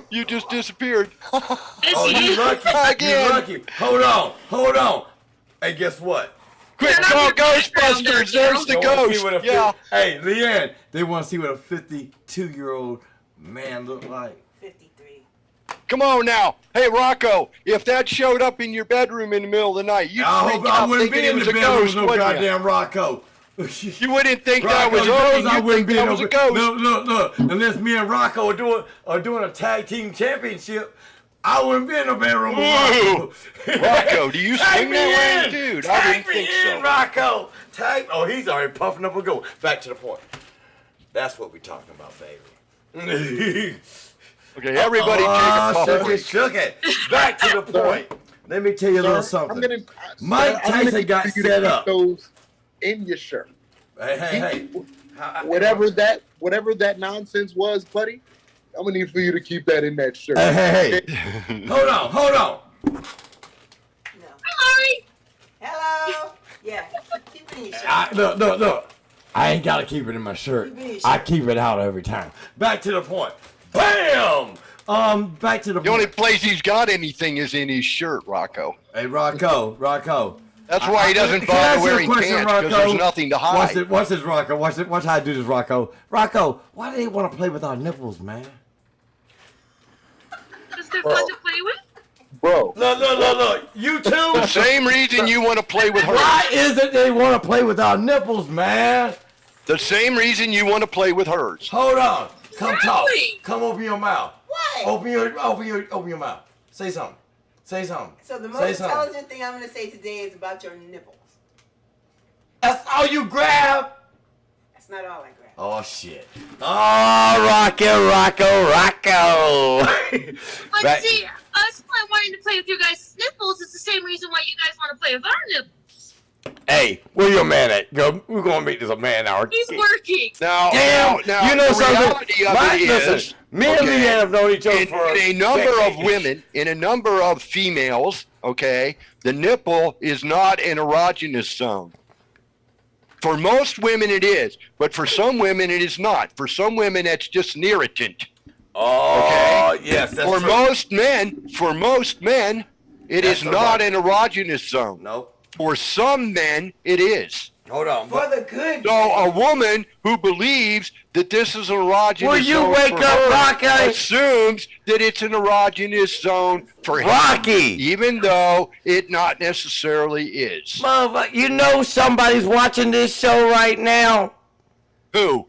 B: You just disappeared.
E: You're lucky.
B: Again.
E: You're lucky. Hold on. Hey, guess what?
B: Quick, call Ghostbusters. There's the ghost.
E: Hey, LeaAnne, they want to see what a 52-year-old man look like.
D: 53.
B: Come on now. Hey, Rocco, if that showed up in your bedroom in the middle of the night, you'd freak out thinking it was a ghost,
E: no goddamn Rocco.
B: You wouldn't think that was over. You think that was a ghost.
E: Look. Unless me and Rocco are doing a tag team championship, I wouldn't be in the bedroom with Rocco.
B: Rocco, do you swing that way, dude? I didn't think so.
E: Rocco. He's already puffing up a go. Back to the point. That's what we're talking about, baby.
B: Okay, everybody take a puff.
E: Shook it. Back to the point. Let me tell you a little something. Mike Tyson got set up.
F: Those in your shirt.
E: Hey.
F: Whatever that nonsense was, buddy, I'm gonna need for you to keep that in that shirt.
E: Hey. Hold on.
D: No.
C: Sorry.
D: Hello. Yeah. Keep it in your shirt.
E: Look. I ain't gotta keep it in my shirt. I keep it out every time. Back to the point. Bam! Back to the point.
B: The only place he's got anything is in his shirt, Rocco.
E: Hey, Rocco.
B: That's why he doesn't bother wearing pants, because there's nothing to hide.
E: What's this, Rocco? Watch how I do this, Rocco. Rocco, why do they want to play with our nipples, man?
C: Because they're fun to play with.
F: Bro.
E: Look. You too?
B: The same reason you want to play with her.
E: Why is it they want to play with our nipples, man?
B: The same reason you want to play with hers.
E: Hold on. Come talk.
C: Exactly.
E: Come open your mouth.
D: What?
E: Open your mouth. Say something.
D: So the most intelligent thing I'm going to say today is about your nipples.
E: That's all you grab?
D: That's not all I grab.
E: Oh, shit. Oh, Rocco.
C: But see, us wanting to play with your guys' nipples is the same reason why you guys want to play with our nipples.
A: Hey, where your man at? We're gonna make this a man hour.
C: He's working.
B: Now,
A: You know
B: the
A: something?
B: reality of it is,
A: Listen, me and
B: okay,
A: LeaAnne have known each other for
B: in a number of
A: decades.
B: women, in a number of females, okay, the nipple is not an erogenous zone. For most women it is, but for some women it is not. For some women it's just an irritant.
E: Oh, yes, that's
B: For
E: true.
B: most men, it
E: That's
B: is not an
E: right.
B: erogenous zone.
E: Nope.
B: For some men, it is.
E: Hold on.
D: For the good.
B: So a woman who believes that this is an erogenous
A: Will you
B: zone
A: wake
B: for
A: up,
B: her
A: Rocky?
B: assumes that it's an erogenous zone for him,
A: Rocky!
B: even though it not necessarily is.
A: Motherfucker, you know somebody's watching this show right now.
B: Who?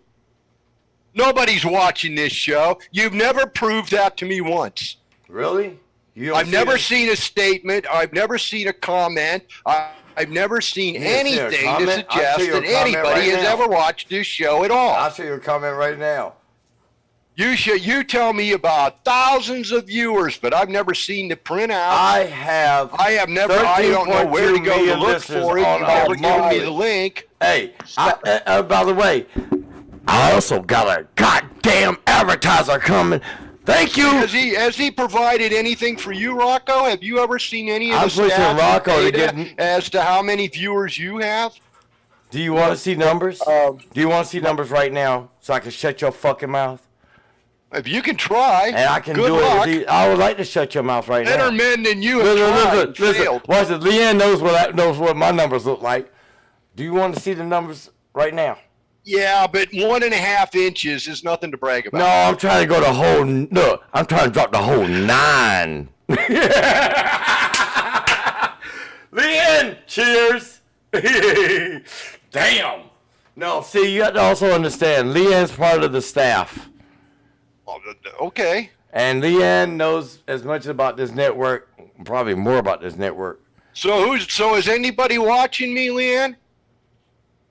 B: Nobody's watching this show. You've never proved that to me once.
E: Really?
B: I've never seen a statement. I've never seen a comment. I've never seen
E: You didn't see a
B: anything to
E: comment? I'll
B: suggest
E: show you a
B: that
E: comment
B: anybody
E: right
B: has
E: now.
B: ever watched this show at all.
E: I'll show you a comment right now.
B: You tell me about thousands of viewers, but I've never seen the printout.
E: I have
B: never. I don't know where to
E: 13.2
B: go to
E: million
B: look
E: listeners
B: for it.
E: on
B: You've never given me
E: Molly.
B: the link.
E: Hey, by the way, I also got a goddamn advertiser coming. Thank you.
B: Has he provided anything for you, Rocco? Have you ever seen any of
E: I'm
B: the
E: pushing
B: stats
E: Rocco to
B: data
E: get-
B: as to how many viewers you have?
E: Do you want to see numbers? Do you want to see numbers right now so I can shut your fucking mouth?
B: If you can try,
E: And I can
B: good
E: do
B: luck.
E: it. I would like to shut your mouth right
B: Better
E: now.
B: men than you have tried and
E: Listen.
B: failed.
E: Watch this. LeaAnne knows what my numbers look like. Do you want to see the numbers right now?
B: Yeah, but 1.5 inches is nothing to brag about.
E: No, I'm trying to go the whole. Look, I'm trying to drop the whole 9. LeaAnne, cheers. Damn. No, see, you have to also understand. LeaAnne's part of the staff.
B: Okay.
E: And LeaAnne knows as much about this network, probably more about this network.
B: So is anybody watching me, LeaAnne?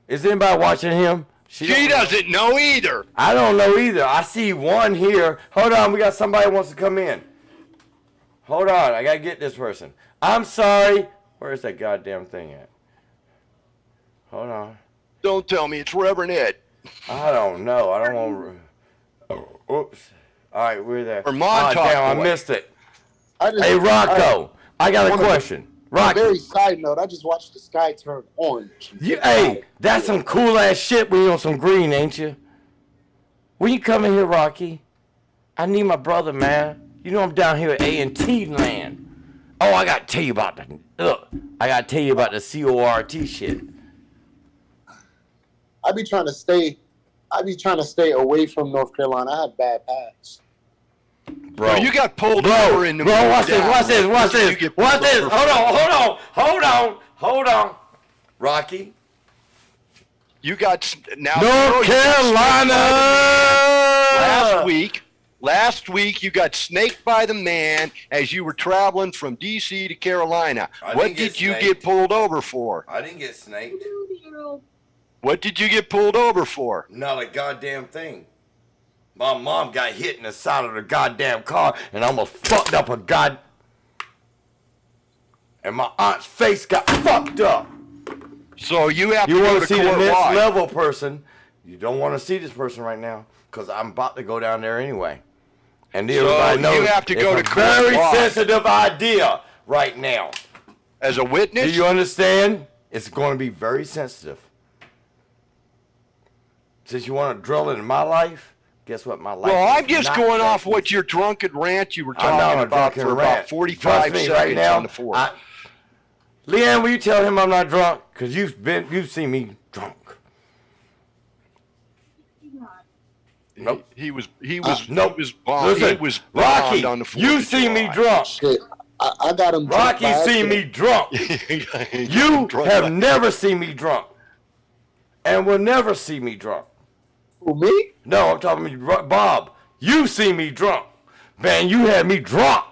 E: Is anybody watching him?
B: She
E: don't know.
B: doesn't know either.
E: I don't know either. I see one here. Hold on, we got somebody who wants to come in. Hold on, I gotta get this person. I'm sorry. Where's that goddamn thing at? Hold on.
B: Don't tell me it's Reverend Ed.
E: I don't know. I don't want. Oops. All right, we're there.
B: Or Montauk
E: damn,
B: Boy.
E: I missed it.
F: Hey,
E: Hey, Rocco, I got a question.
F: On a
E: Rocky,
F: very side note, I just watched the sky turn orange.
E: hey, that's some cool ass shit when you on some green, ain't you? When you coming here, Rocky? I need my brother, man. You know I'm down here at A&T land. Oh, I gotta tell you about the CORT shit.
F: I be trying to stay away from North Carolina. I have bad paths.
E: Bro,
B: You got pulled over in the
E: watch this.
B: You get pulled
E: Watch this.
B: over.
E: Hold on. Rocky.
B: You got now.
E: North
B: you got
E: Carolina.
B: Last week you got snaked by the man as you were traveling from D.C. to Carolina.
E: I
B: What
E: didn't get
B: did you
E: snaked.
B: get pulled over for?
E: I didn't get snaked.
B: What did you get pulled over for?
E: Not a goddamn thing. My mom got hit in the side of the goddamn car and almost fucked up and my aunt's face got fucked up.
B: So you have to
E: You
B: go
E: want
B: to
E: to see the
B: court
E: next
B: why?
E: level person. You don't want to see this person right now because I'm about to go down there anyway. And everybody knows
B: you have to go to
E: it's a
B: court
E: very
B: why?
E: sensitive idea right now.
B: As a witness?
E: Do you understand? It's going to be very sensitive. Since you want to drill into my life, guess what? My life.
B: Well,
E: is
B: I'm just
E: not
B: going
E: that
B: off what
E: easy.
B: your drunken rant you were
E: I'm not
B: talking
E: a
B: about
E: drunken
B: for
E: rant.
B: about 45
E: Trust me,
B: seconds
E: right now,
B: on the fourth.
E: LeaAnne, will you tell him I'm not drunk? Because you've seen me drunk. Nope.
B: He was
E: Nope.
B: bombed.
E: Listen,
B: He was
E: Rocky,
B: bombed on the 4th
E: you
B: of
E: see me
B: July.
E: drunk.
F: Shit, I got him. drunk
E: Rocky
F: by
E: seen
F: accident.
E: me drunk. You have never seen me drunk. And will never see me drunk.
F: Who, me?
E: No, I'm talking to you, Bob. You see me drunk. Man, you had me drunk.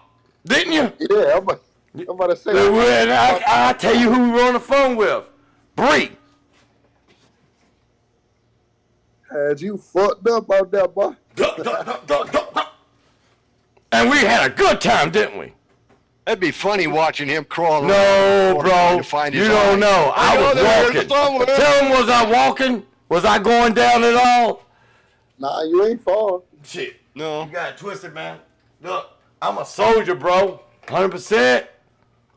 E: Didn't you?
F: Yeah, I'm about to say.
E: And I tell you who we were on the phone with. Bree.
F: Had you fucked up out there, boy?
E: And we had a good time, didn't we?
B: That'd be funny watching him crawling
E: No,
B: around trying
E: bro.
B: to find
E: You
B: his
E: don't
B: eye.
E: know. I was
B: there
E: walking.
B: somewhere.
E: Tell him, was I walking? Was I going down at all?
F: Nah, you ain't far.
E: Shit.
B: No.
E: You got it twisted, man. Look, I'm a soldier, bro. 100%.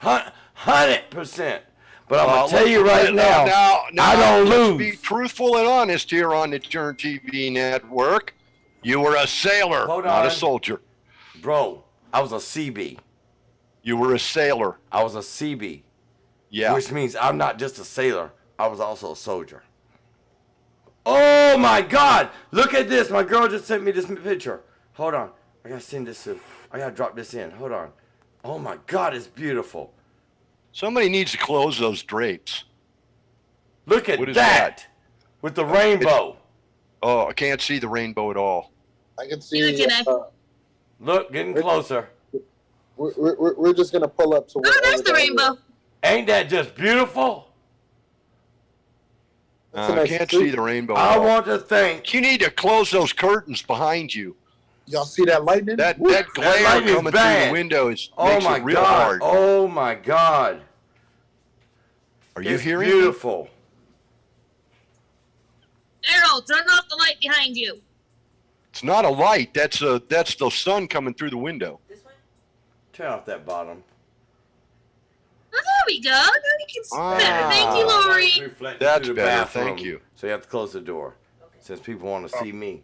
E: 100%. But I'm going to tell you right now, I don't
B: let's be
E: lose.
B: truthful and honest here on the Turn TV network. You were a sailor,
E: Hold
B: not a
E: on.
B: soldier.
E: Bro, I was a CB.
B: You were a sailor.
E: I was a CB.
B: Yeah.
E: Which means I'm not just a sailor. I was also a soldier. Oh, my God. Look at this. My girl just sent me this picture. Hold on. I got to send this to. I got to drop this in. Hold on. Oh, my God. It's beautiful.
B: Somebody needs to close those drapes.
E: Look at
B: What is
E: that. With the rainbow.
B: Oh, I can't see the rainbow at all.
F: I can see.
C: You can
E: Look, getting closer.
F: We're just gonna pull up to.
C: Oh, there's the rainbow.
E: Ain't that just beautiful?
B: I can't see the rainbow
E: I
B: at all.
E: want to thank.
B: You need to close those curtains behind you.
F: Y'all see that lightning?
B: That glare
E: lightning is
B: coming through
E: bad.
B: the window
E: Oh,
B: makes
E: my
B: it real
E: God.
B: hard.
E: Oh, my God.
B: Are you
E: It's
B: hearing me?
E: beautiful.
C: Daryl, turn off the light behind you.
B: It's not a light. That's the sun coming through the window.
C: This way?
E: Turn off that bottom.
C: Oh, there we go. Now you can see better. Thank you, Lori.
E: Reflected
B: That's
E: through the
B: better,
E: bathroom.
B: thank you.
E: So you have to close the door. Since people want to see me,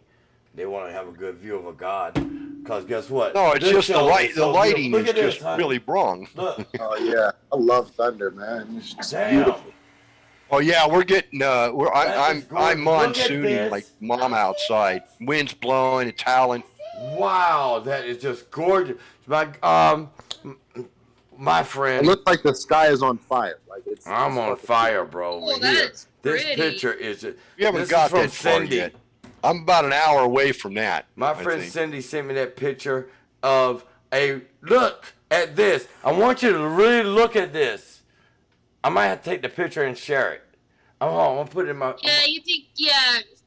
E: they want to have a good view of a God. Because guess what?
B: No, it's
E: This
B: just the
E: show
B: light.
E: is
B: The
E: so
B: lighting
E: beautiful.
B: is
E: Look at this,
B: just
E: honey.
B: really wrong.
E: Look.
F: Oh yeah, I love thunder, man. It's just
E: Damn.
F: beautiful.
B: Oh yeah, we're getting.
E: That is
B: I'm
E: gorgeous.
B: monsooning
E: Look at
B: like
E: this.
B: mom outside. Wind's blowing. It's howling.
E: Wow, that is just gorgeous. My
F: It
E: friend,
F: looks like the sky is on fire. Like it's.
E: I'm
F: it's
E: on
F: fucking-
E: fire, bro. Over
C: Oh,
E: here.
C: that's
E: This
C: pretty.
E: picture is.
B: You haven't
E: this
B: got
E: is from
B: that far
E: Cindy.
B: yet. I'm about an hour away from that.
E: My
B: I
E: friend
B: think.
E: Cindy sent me that picture of a look at this. I want you to really look at this. I might have to take the picture and share it. I'm gonna put it in my.
C: Yeah, you think,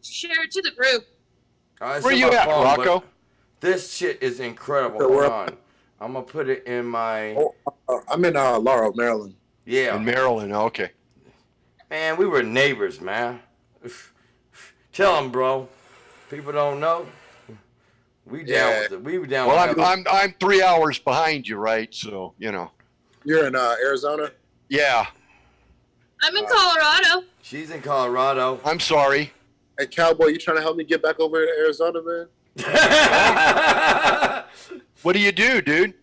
C: share it to the group.
E: It's
B: Where
E: in
B: you
E: my
B: at,
E: phone, but
B: Rocco?
E: This shit is incredible.
F: So
E: Hold
F: we're-
E: on. I'm gonna put it in my.
F: Oh, I'm in Laurel, Maryland.
E: Yeah.
B: In Maryland. Okay.
E: Man, we were neighbors, man. Tell them, bro. People don't know. We down
F: Yeah.
E: with it. We were down
B: Well,
E: with it.
B: I'm 3 hours behind you, right? So you know.
F: You're in Arizona.
B: Yeah.
C: I'm in Colorado.
E: She's in Colorado.
B: I'm sorry.
F: Hey, Cowboy, you trying to help me get back over to Arizona, man?
B: What do you do, dude?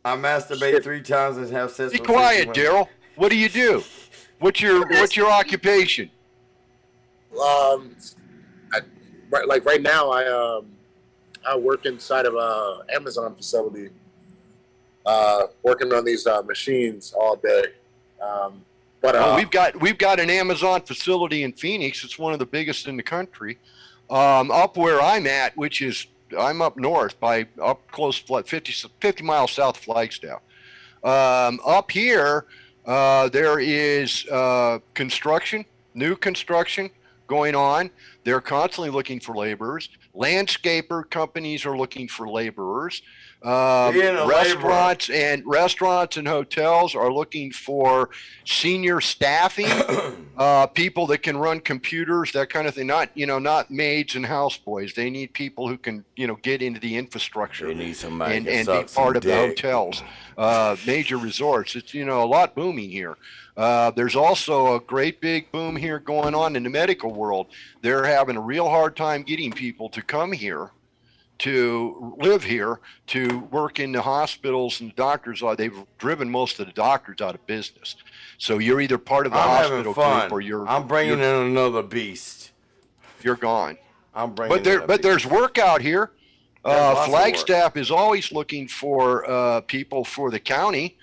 E: I masturbate 3 times and have sex
B: Be
E: with
B: quiet,
E: 60 women.
B: Daryl. What do you do? What's your occupation?
F: Right now, I work inside of a Amazon facility, working on these machines all day.
B: We've got an Amazon facility in Phoenix. It's one of the biggest in the country. Up where I'm at, which is I'm up north by up close 50 miles south of Flagstaff. Up here, there is construction, new construction going on. They're constantly looking for laborers. Landscaper companies are looking for laborers. Restaurants and hotels are looking for senior staffing, people that can run computers, that kind of thing. Not maids and houseboys. They need people who can, get into the infrastructure.
E: They need somebody
B: and
E: to
B: be
E: suck some
B: part of the
E: dick.
B: hotels, major resorts. It's a lot booming here. There's also a great big boom here going on in the medical world. They're having a real hard time getting people to come here, to live here, to work in the hospitals and the doctors. They've driven most of the doctors out of business. So you're either part of the hospital group or
A: I'm bringing in another beast.
B: You're gone.
A: I'm bringing.
B: But there's work out here. Flagstaff is always looking for people for the county.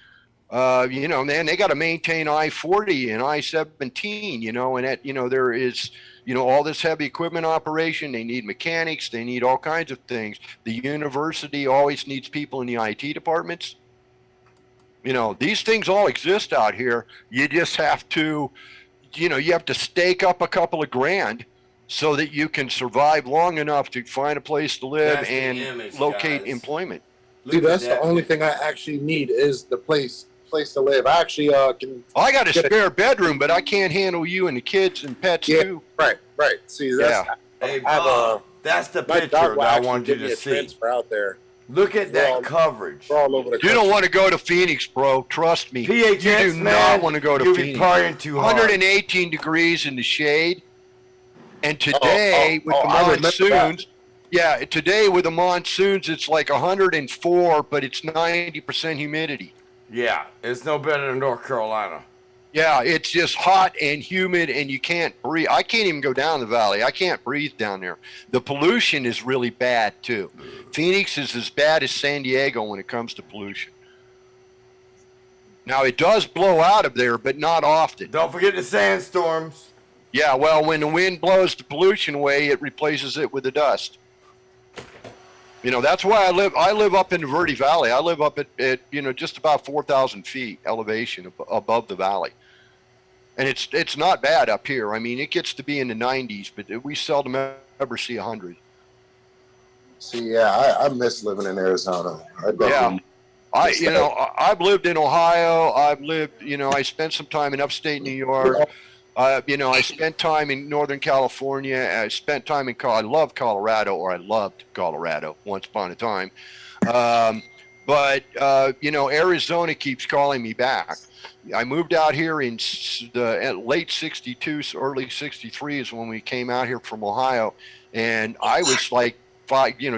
B: Man, they got to maintain I-40 and I-17, and that, there is, all this heavy equipment operation. They need mechanics. They need all kinds of things. The university always needs people in the IT departments. These things all exist out here. You just have to, you have to stake up a couple of grand so that you can survive long enough to find a place to live and locate employment.
F: Dude, that's the only thing I actually need is the place to live. I actually can.
B: I got a spare bedroom, but I can't handle you and the kids and pets too.
F: Right. See, that's
A: Hey, Bob, that's the picture that I want you to see.
F: Transfer out there.
A: Look at that coverage.
F: We're all over the country.
B: You don't want to go to Phoenix, bro. Trust me.
A: PHS,
B: you do not want to go to
A: you'll
B: Phoenix.
A: Be partying too hard.
B: 118 degrees in the shade. And today with the monsoons, today with the monsoons, it's like 104, but it's 90% humidity.
A: Yeah, it's no better than North Carolina.
B: Yeah, it's just hot and humid, and you can't breathe. I can't even go down the valley. I can't breathe down there. The pollution is really bad, too. Phoenix is as bad as San Diego when it comes to pollution. Now, it does blow out of there, but not often.
A: Don't forget the sandstorms.
B: Yeah, well, when the wind blows the pollution away, it replaces it with the dust. That's why I live up in the Verde Valley. I live up at just about 4,000 feet elevation above the valley. And it's not bad up here. I mean, it gets to be in the 90s, but we seldom ever see 100.
F: See, I miss living in Arizona.
B: I've lived in Ohio. I spent some time in upstate New York. I spent time in Northern California. I spent time in I loved Colorado once upon a time. But Arizona keeps calling me back. I moved out here in the late 62, early 63 is when we came out here from Ohio. And I was like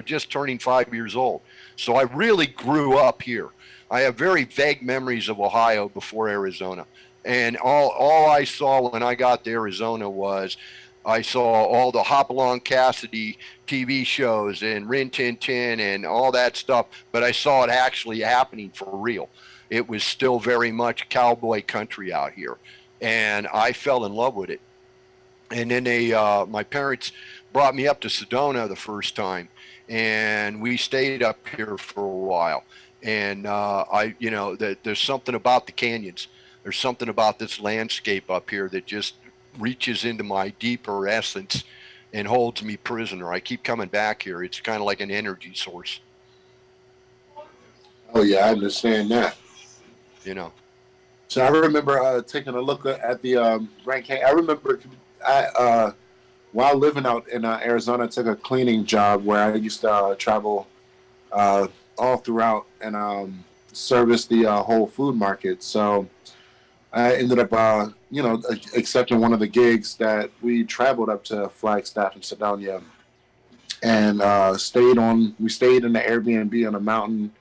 B: just turning 5 years old. So I really grew up here. I have very vague memories of Ohio before Arizona. And all I saw when I got to Arizona was I saw all the Hopalong Cassidy TV shows and Rin Tin Tin and all that stuff, but I saw it actually happening for real. It was still very much cowboy country out here, and I fell in love with it. And then my parents brought me up to Sedona the first time, and we stayed up here for a while. And there's something about the canyons. There's something about this landscape up here that just reaches into my deeper essence and holds me prisoner. I keep coming back here. It's kind of like an energy source.
F: Oh, yeah, I understand that.
B: So
F: I remember taking a look at the Grand Canyon. I remember while living out in Arizona, I took a cleaning job where I used to travel all throughout and service the whole food market. So I ended up, accepting one of the gigs that we traveled up to Flagstaff and Sedona, and we stayed in the Airbnb on a mountain,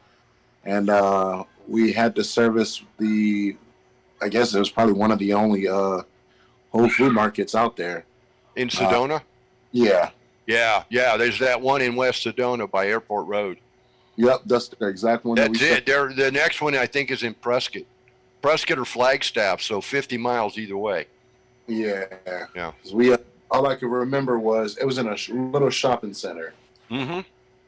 F: and we had to service I guess it was probably one of the only whole food markets out there.
B: In Sedona?
F: Yeah.
B: Yeah. There's that one in West Sedona by Airport Road.
F: Yep, that's the exact one.
B: That's it. The next one I think is in Prescott or Flagstaff, so 50 miles either way.
F: Yeah.
B: Yeah.
F: All I could remember was it was in a little shopping center.
B: Mm-hmm.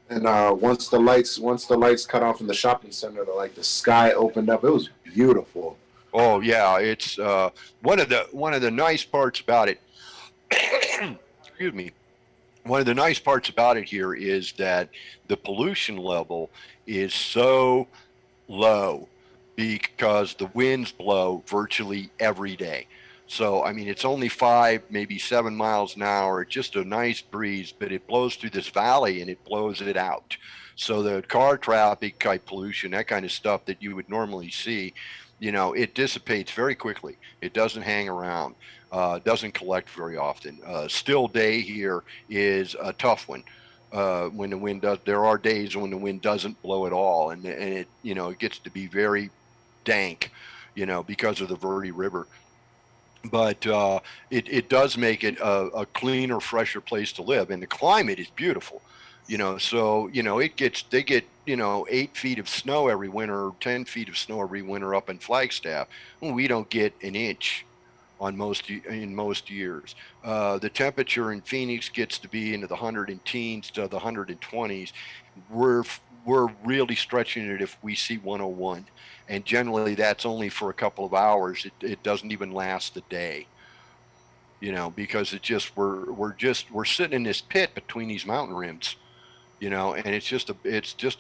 F: And once the lights cut off in the shopping center, the sky opened up. It was beautiful.
B: Oh yeah, it's one of the nice parts about it. Excuse me. one of the nice parts about it here is that the pollution level is so low because the winds blow virtually every day. So, I mean, it's only 5, maybe 7 miles an hour, just a nice breeze, but it blows through this valley and it blows it out. So the car traffic type pollution, that kind of stuff that you would normally see, you know, it dissipates very quickly. It doesn't hang around, doesn't collect very often. Still day here is a tough one. When the wind does, there are days when the wind doesn't blow at all, and it, you know, it gets to be very dank, you know, because of the Verde River. But it does make it a cleaner, fresher place to live, and the climate is beautiful, you know. So you know, they get you know 8 feet of snow every winter, 10 feet of snow every winter up in Flagstaff. We don't get an inch on most years. The temperature in Phoenix gets to be into the 110s to the 120s. We're really stretching it if we see 101, and generally that's only for a couple of hours. It doesn't even last a day, you know, because it just we're sitting in this pit between these mountain rims, you know, and it's just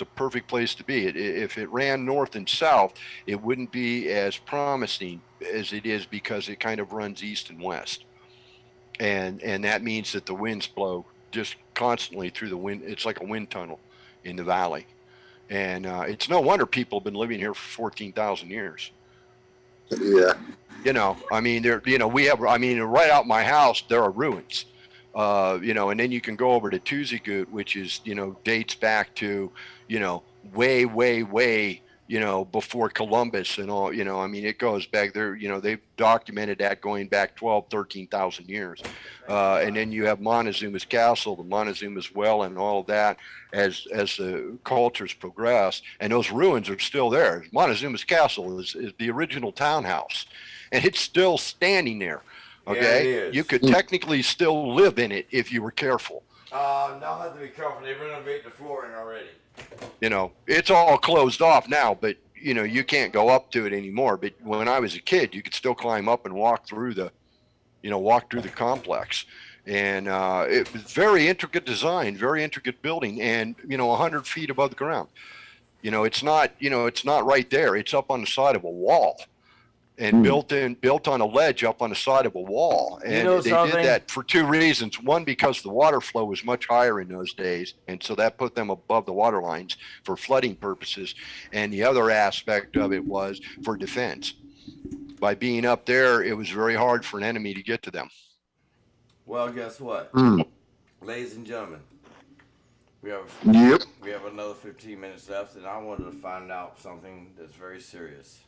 B: a perfect place to be. If it ran north and south, it wouldn't be as promising as it is because it kind of runs east and west, and that means that the winds blow just constantly through the wind. It's like a wind tunnel in the valley, and it's no wonder people have been living here for 14,000 years.
F: Yeah.
B: You know, I mean, right out my house there are ruins. You know, and then you can go over to Tuzigoot, which is, you know, dates back to, you know, way, you know, before Columbus and all, you know, I mean, it goes back there, you know, they've documented that going back 13,000 years. And then you have Montezuma's Castle, the Montezuma's Well, and all of that as the cultures progress. And those ruins are still there. Montezuma's Castle is the original townhouse, and it's still standing there. Okay,
E: yeah,
B: you could technically still live in it if you were careful.
E: Now I have to be careful. They renovate the flooring already.
B: You know, it's all closed off now, but you know, you can't go up to it anymore. But when I was a kid, you could still climb up and walk through the complex. And it was very intricate design, very intricate building, and you know, 100 feet above the ground. You know, it's not right there. It's up on the side of a wall. And built on a ledge up on the side of a wall. And
E: you know
B: they
E: something?
B: did that for 2 reasons. One, because the water flow was much higher in those days, and so that put them above the water lines for flooding purposes. And the other aspect of it was for defense. By being up there, it was very hard for an enemy to get to them.
E: Well, guess what? Ladies and gentlemen, we have another 15 minutes left, and I wanted to find out something that's very serious.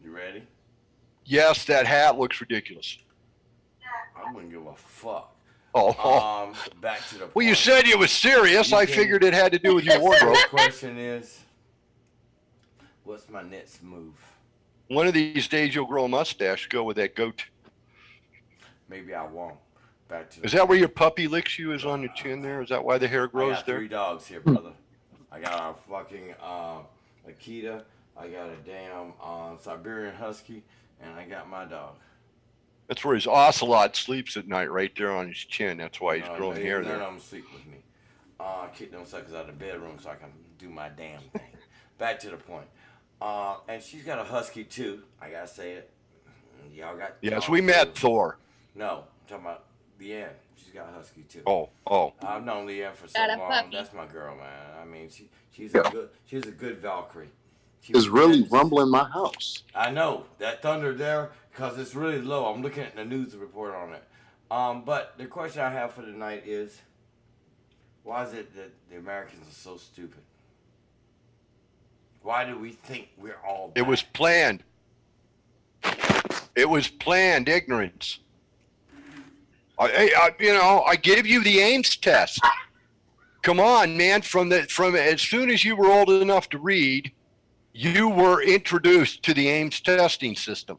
E: You ready?
B: Yes, that hat looks ridiculous.
E: I wouldn't give a fuck.
B: Oh.
E: Back to the point.
B: Well, you said it was serious. I figured it had to do with your wardrobe.
E: The question is, what's my next move?
B: One of these days you'll grow a mustache, go with that goat.
E: Maybe I won't. Back to the
B: Is that where your puppy licks you, is on your chin there? Is that why the hair grows
E: I got
B: there?
E: 3 dogs here, brother. I got a fucking Akita. I got a damn Siberian Husky, and I got my dog.
B: That's where his ocelot sleeps at night, right there on his chin. That's why he's growing hair there.
E: None of them sleep with me. I kick them suckers out of the bedroom so I can do my damn thing. Back to the point. And she's got a Husky too. I gotta say it. Y'all got.
B: Yes, we met
E: too.
B: Thor.
E: No, I'm talking about LeaAnne. She's got a Husky too.
B: Oh.
E: I've known LeaAnne for so long.
C: Puppy.
E: That's my girl, man. I mean, she's a good Valkyrie.
F: It's really rumbling my house.
E: I know that thunder there because it's really low. I'm looking at the news report on it. But the question I have for tonight is, why is it that the Americans are so stupid? Why do we think we're all bad?
B: It was planned. It was planned ignorance. I gave you the Ames test. Come on, man. From as soon as you were old enough to read, you were introduced to the Ames testing system.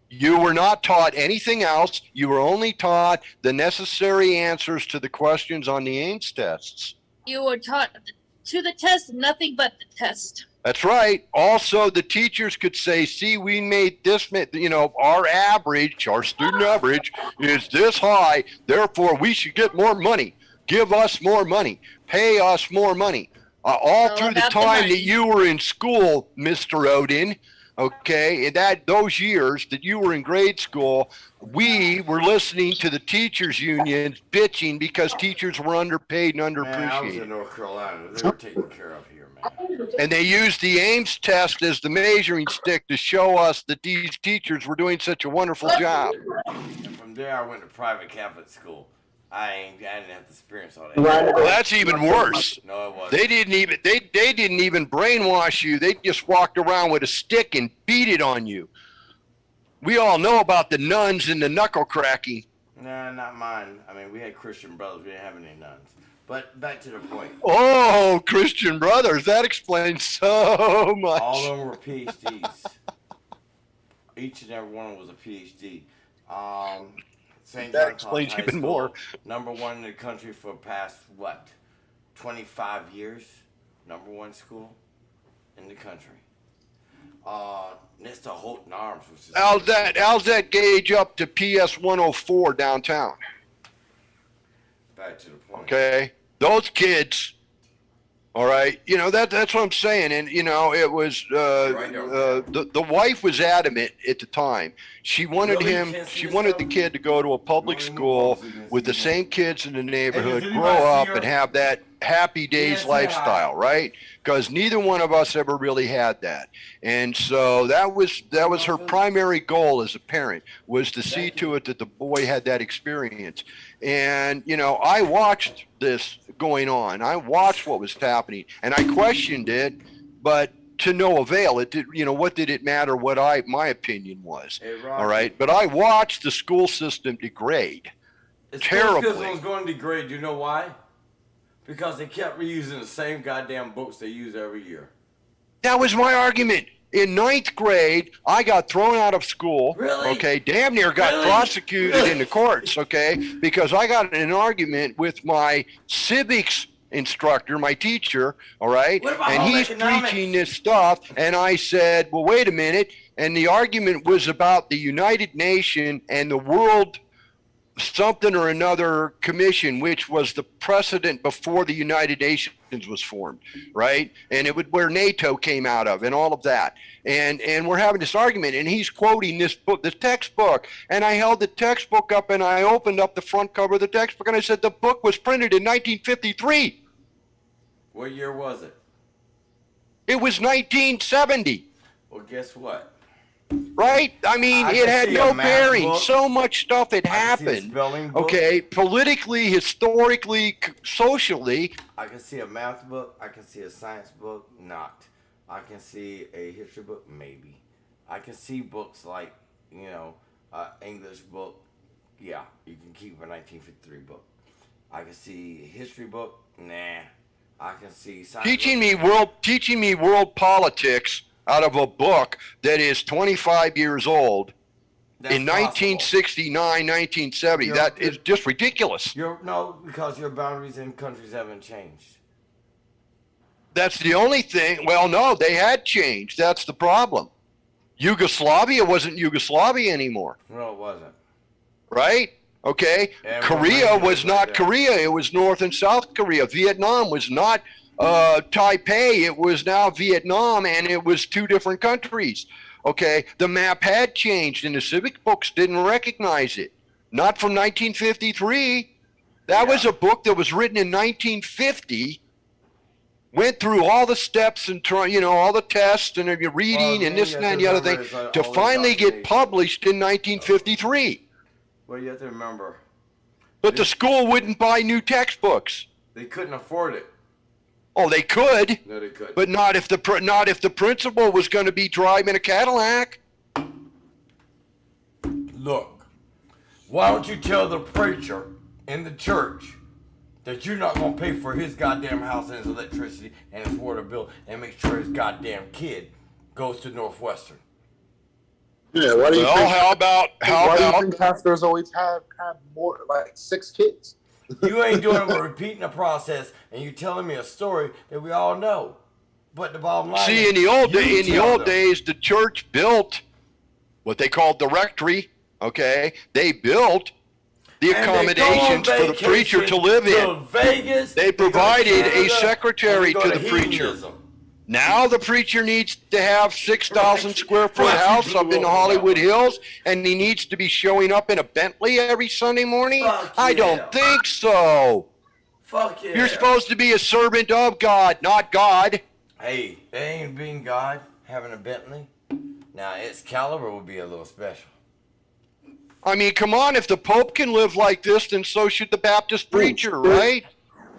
B: You were not taught anything else. You were only taught the necessary answers to the questions on the Ames tests.
C: You were taught to the test, nothing but the test.
B: That's right. Also, the teachers could say, see, we made this, our average, our student average is this high. Therefore, we should get more money. Give us more money. Pay us more money. All through the time that you were in school, Mr. Odin, okay, those years that you were in grade school, we were listening to the teachers' unions bitching because teachers were underpaid and underappreciated.
E: Man, I was in North Carolina. They were taken care of here, man.
B: And they used the Ames test as the measuring stick to show us that these teachers were doing such a wonderful job.
E: And from there, I went to private Catholic school. I didn't have to experience all that.
B: Well, that's even worse.
E: No, it wasn't.
B: They didn't even brainwash you. They just walked around with a stick and beat it on you. We all know about the nuns and the knuckle cracking.
E: Nah, not mine. I mean, we had Christian brothers. We didn't have any nuns. But back to the point.
B: Oh, Christian brothers. That explains so much.
E: All of them were PhDs. Each and every one was a PhD. St.
B: That
E: John
B: explains
E: High
B: even
E: School,
B: more.
E: #1 in the country for past, 25 years? #1 school in the country. Next to Houghton Arms, which is...
B: How's that gauge up to PS 104 downtown?
E: Back to the point.
B: Okay, those kids. All right, that's what I'm saying, and it was the wife was adamant at the time. She wanted the kid to go to a public school with the same kids in the neighborhood, grow up, and have that happy days lifestyle, right? Because neither one of us ever really had that, and so that was her primary goal as a parent, was to see to it that the boy had that experience. And I watched this going on. I watched what was happening, and I questioned it, but to no avail. It did. What did it matter? What my opinion was. All right, but I watched the school system degrade terribly.
E: The school system was going to degrade. You know why? Because they kept reusing the same goddamn books they use every year.
B: That was my argument. In 9th grade, I got thrown out of school.
E: Really?
B: Okay, damn near got prosecuted in the courts. Okay, because I got in an argument with my civics instructor, my teacher. All right, and he's preaching this stuff, and I said, "Well, wait a minute." And the argument was about the United Nations and the World something or another commission, which was the precedent before the United Nations was formed, right? And it would where NATO came out of, and all of that. And we're having this argument, and he's quoting this book, the textbook. And I held the textbook up, and I opened up the front cover of the textbook, and I said the book was printed in 1953.
E: What year was it?
B: It was 1970.
E: Well, guess what?
B: Right? I mean, it had no bearing.
E: Book.
B: So much stuff had happened. Okay, politically, historically, socially.
E: I can see a math book. I can see a science book. Not. I can see a history book. Maybe. I can see books like, English book. Yeah, you can keep a 1953 book. I can see a history book. Nah. I can see science
B: teaching me world politics out of a book that is 25 years old.
E: That's
B: in 1969, 1970. That is just ridiculous.
E: Because your boundaries in countries haven't changed.
B: That's the only thing. Well, no, they had changed. That's the problem. Yugoslavia wasn't Yugoslavia anymore.
E: No, it wasn't.
B: Right? Okay. Korea was not Korea. It was North and South Korea. Vietnam was not Taipei. It was now Vietnam, and it was two different countries. Okay, the map had changed, and the civic books didn't recognize it. Not from 1953. That was a book that was written in 1950. Went through all the steps and all the tests and reading and this and that and the other thing to finally get published in 1953.
E: Well, you have to remember.
B: But the school wouldn't buy new textbooks.
E: They couldn't afford it.
B: Oh, they could.
E: No, they couldn't.
B: But not if the principal was going to be driving a Cadillac.
E: Look, why don't you tell the preacher in the church that you're not going to pay for his goddamn house and his electricity and his water bill and make sure his goddamn kid goes to Northwestern?
F: Yeah, why do you think?
B: How about
F: do you think pastors always have more like 6 kids?
E: You ain't doing it but repeating the process, and you telling me a story that we all know. But the bottom line.
B: See,
E: is,
B: in the old
E: you tell them.
B: days, the church built what they called the rectory. Okay, they built the
E: And they go on
B: accommodations for the preacher to
E: vacation
B: live
E: to
B: in.
E: Vegas,
B: They
E: go to
B: provided a
E: Canada,
B: secretary
E: and they go
B: to the preacher.
E: hedonism.
B: Now the preacher needs to have 6,000 square foot
E: Rocky
B: house
E: blew
B: up in the
E: up
B: Hollywood
E: that
B: Hills, and he needs to be showing up in a Bentley every Sunday morning?
E: Fuck
B: I
E: yeah.
B: don't think so.
E: Fuck yeah.
B: You're supposed to be a servant of God, not God.
E: Hey, it ain't being God having a Bentley. Now, its caliber would be a little special.
B: I mean, come on, if the Pope can live like this, then so should the Baptist preacher, right?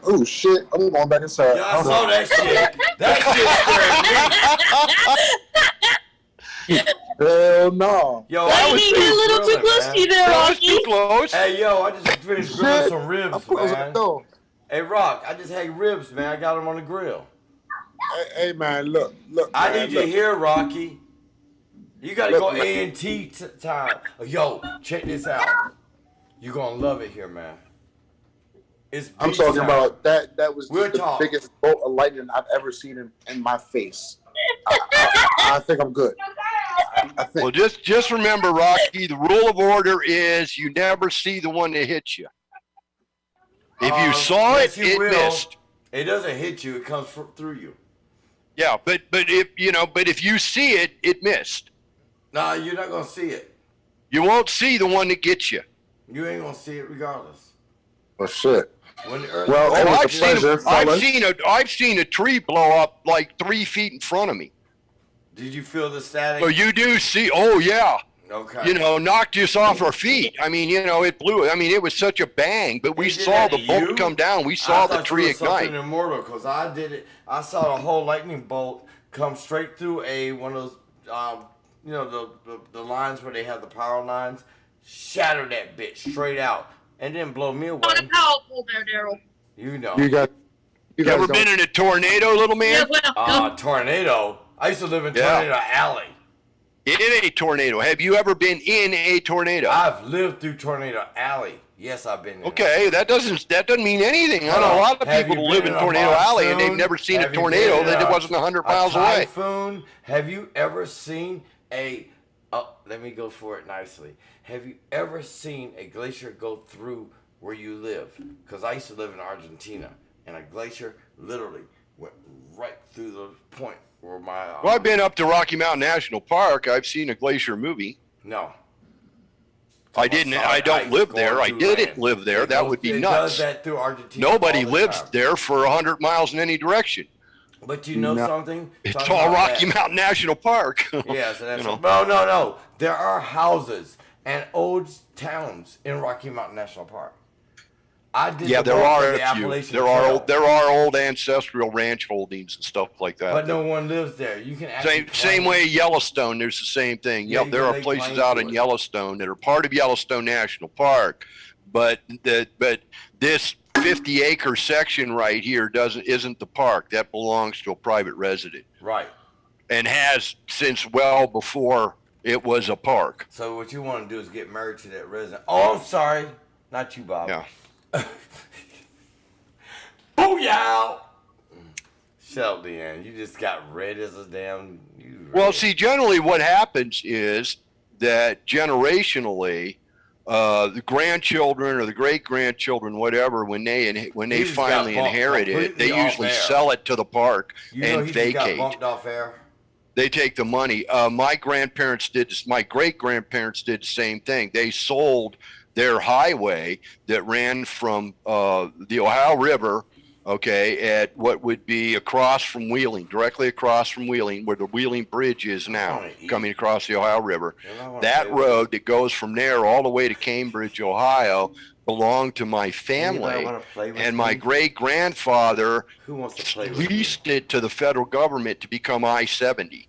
F: Oh shit! I'm going back inside.
E: Yeah, I
F: Hold
E: saw
F: on.
E: that shit. That shit scared me.
F: Hell no.
E: Yo,
C: I
E: was
C: think you're a little too
E: grilling,
C: close
E: man.
C: to you there,
B: That was
C: Rocky.
B: too close.
E: Hey, yo, I just finished grilling
F: Shit.
E: some
F: I'm
E: ribs,
F: closing the
E: man.
F: door.
E: Hey, Rock, I just had ribs, man. I got them on the grill.
F: Hey man, look.
E: I
F: man,
E: need you
F: look.
E: here, Rocky. You gotta
F: Look,
E: go
F: man.
E: A&T time. Yo, check this out. You're gonna love it here, man. It's
F: I'm
E: beach
F: talking
E: time.
F: about that was
E: We'll
F: the
E: talk.
F: biggest bolt of lightning I've ever seen in my face. I think I'm good. I think.
B: Well, just remember, Rocky, the rule of order is you never see the one that hits you. If you saw
E: yes,
B: it,
E: you
B: it
E: will.
B: missed.
E: It doesn't hit you. It comes through you.
B: Yeah, but if you see it, it missed.
E: Nah, you're not gonna see it.
B: You won't see the one that gets you.
E: You ain't gonna see it regardless.
F: Oh shit.
E: When the earth
F: Well, it was a pleasure, fellas.
B: I've seen a tree blow up like 3 feet in front of me.
E: did you feel the static?
B: So you do see? Oh yeah.
E: Okay.
B: Knocked us off our feet. I mean, it blew. I mean, it was such a bang, but we
E: He did
B: saw
E: that
B: the
E: to
B: bolt
E: you?
B: come down. We saw
E: I
B: the
E: thought
B: tree
E: you were something
B: ignite.
E: immortal, because I did it. I saw a whole lightning bolt come straight through one of those, the lines where they have the power lines, shatter that bitch straight out, and then blow me away.
C: What a powerful there, Daryl.
E: You know.
F: You guys
B: Ever
F: don't-
B: been in a tornado, little man?
C: Yeah, well,
E: Tornado. I used to live in
B: Yeah.
E: Tornado Alley.
B: In a tornado. Have you ever been in a tornado?
E: I've lived through Tornado Alley. Yes, I've been there.
B: Okay, that doesn't mean anything. I know a lot of
E: Have
B: people
E: you
B: live
E: been
B: in
E: a
B: Tornado Alley and they've
E: monsoon?
B: never seen a
E: Have you
B: tornado
E: been in
B: that wasn't 100 miles
E: a
B: away.
E: typhoon? Have you ever seen let me go for it nicely. Have you ever seen a glacier go through where you live? Because I used to live in Argentina, and a glacier literally went right through the point where my...
B: Well, I've been up to Rocky Mountain National Park. I've seen a glacier movie.
E: No.
B: I don't
E: Ice
B: live
E: going
B: there. I
E: through
B: didn't
E: land.
B: live there.
E: It
B: That
E: goes-
B: would be
E: it
B: nuts.
E: does that through Argentina
B: Nobody
E: all the
B: lives
E: time.
B: there for 100 miles in any direction.
E: But you know
F: No.
E: something?
B: It's
E: Talking
B: all
E: about
B: Rocky
E: that.
B: Mountain National Park.
E: Yeah, so that's
B: You know.
E: no. There are houses and old towns in Rocky Mountain National Park. I did.
B: Yeah,
E: the
B: there
E: work
B: are
E: of the
B: a few.
E: Appalachian
B: There are
E: Trail,
B: old ancestral ranch holdings and stuff like that.
E: but no one lives there. You can actually
B: Same
E: claim-
B: way Yellowstone. There's the same thing.
E: Yeah,
B: Yep,
E: you
B: there
E: can
B: are
E: lay
B: places
E: claim
B: out
E: to
B: in
E: it.
B: Yellowstone that are part of Yellowstone National Park, but this 50-acre section right here isn't the park. That belongs to a private resident
E: Right.
B: and has since well before it was a park.
E: So what you want to do is get married to that resident. Oh, I'm sorry, not you, Bob.
B: Yeah.
E: Booyah! Shut up, LeaAnne. You just got red as a damn.
B: Well, see, generally what happens is that generationally, the grandchildren or the great-grandchildren, whatever, when they
E: He just
B: finally
E: got bumped
B: inherit it,
E: completely
B: they
E: off
B: usually
E: air.
B: sell it to the park
E: You know
B: and
E: he just got
B: vacate.
E: bumped off air.
B: They take the money. My grandparents did this. My great-grandparents did the same thing. They sold their highway that ran from the Ohio River, okay, at what would be across from Wheeling, directly across from Wheeling, where the Wheeling Bridge is now,
E: wanna eat.
B: coming across the Ohio River.
E: And I wanna
B: That
E: play with
B: road that goes from there all the way to Cambridge, Ohio, belonged to my
E: Anybody
B: family.
E: wanna play with
B: And my
E: me?
B: great-grandfather
E: Who wants to play with me?
B: leased it to the federal government to become I-70.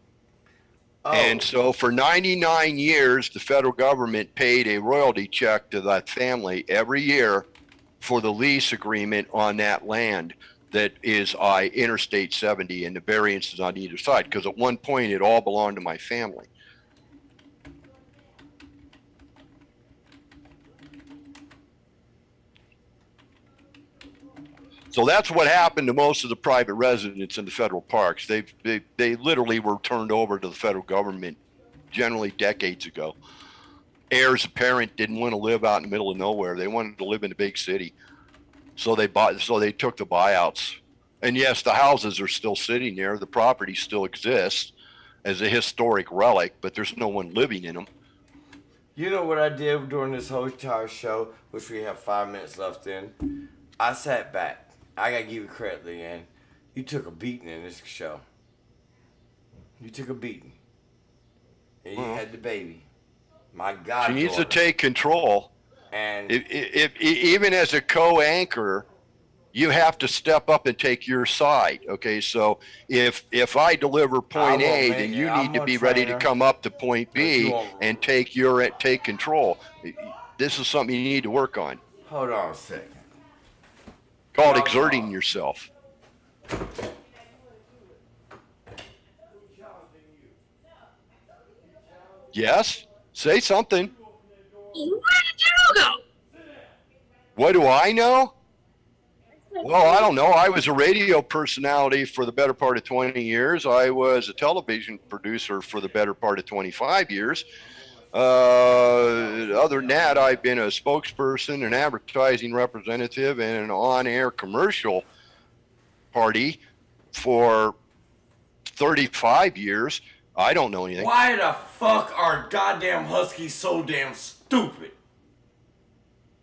E: Oh,
B: And so for 99 years, the federal government paid a royalty check to that family every year for the lease agreement on that land that is Interstate 70 and the variances on either side. Because at one point, it all belonged to my family. So that's what happened to most of the private residents in the federal parks. They literally were turned over to the federal government generally decades ago. Heirs apparent didn't want to live out in the middle of nowhere. They wanted to live in a big city. So they took the buyouts. And yes, the houses are still sitting there. The property still exists as a historic relic, but there's no one living in them.
E: You know what I did during this whole entire show, which we have 5 minutes left in? I sat back. I gotta give you credit, LeaAnne. You took a beating in this show. You took a beating. And you had the baby. My God.
B: She needs to take control.
E: And
B: if even as a co-anchor, you have to step up and take your side. Okay, so if I deliver point A, then you need to be ready to come up to point B and take control. This is something you need to work on.
E: Hold on a second.
B: Called exerting yourself. Yes? Say something.
C: Where did you go?
B: What do I know? Well, I don't know. I was a radio personality for the better part of 20 years. I was a television producer for the better part of 25 years. Other than that, I've been a spokesperson, an advertising representative, and an on-air commercial party for 35 years. I don't know anything.
E: Why the fuck are goddamn Huskies so damn stupid?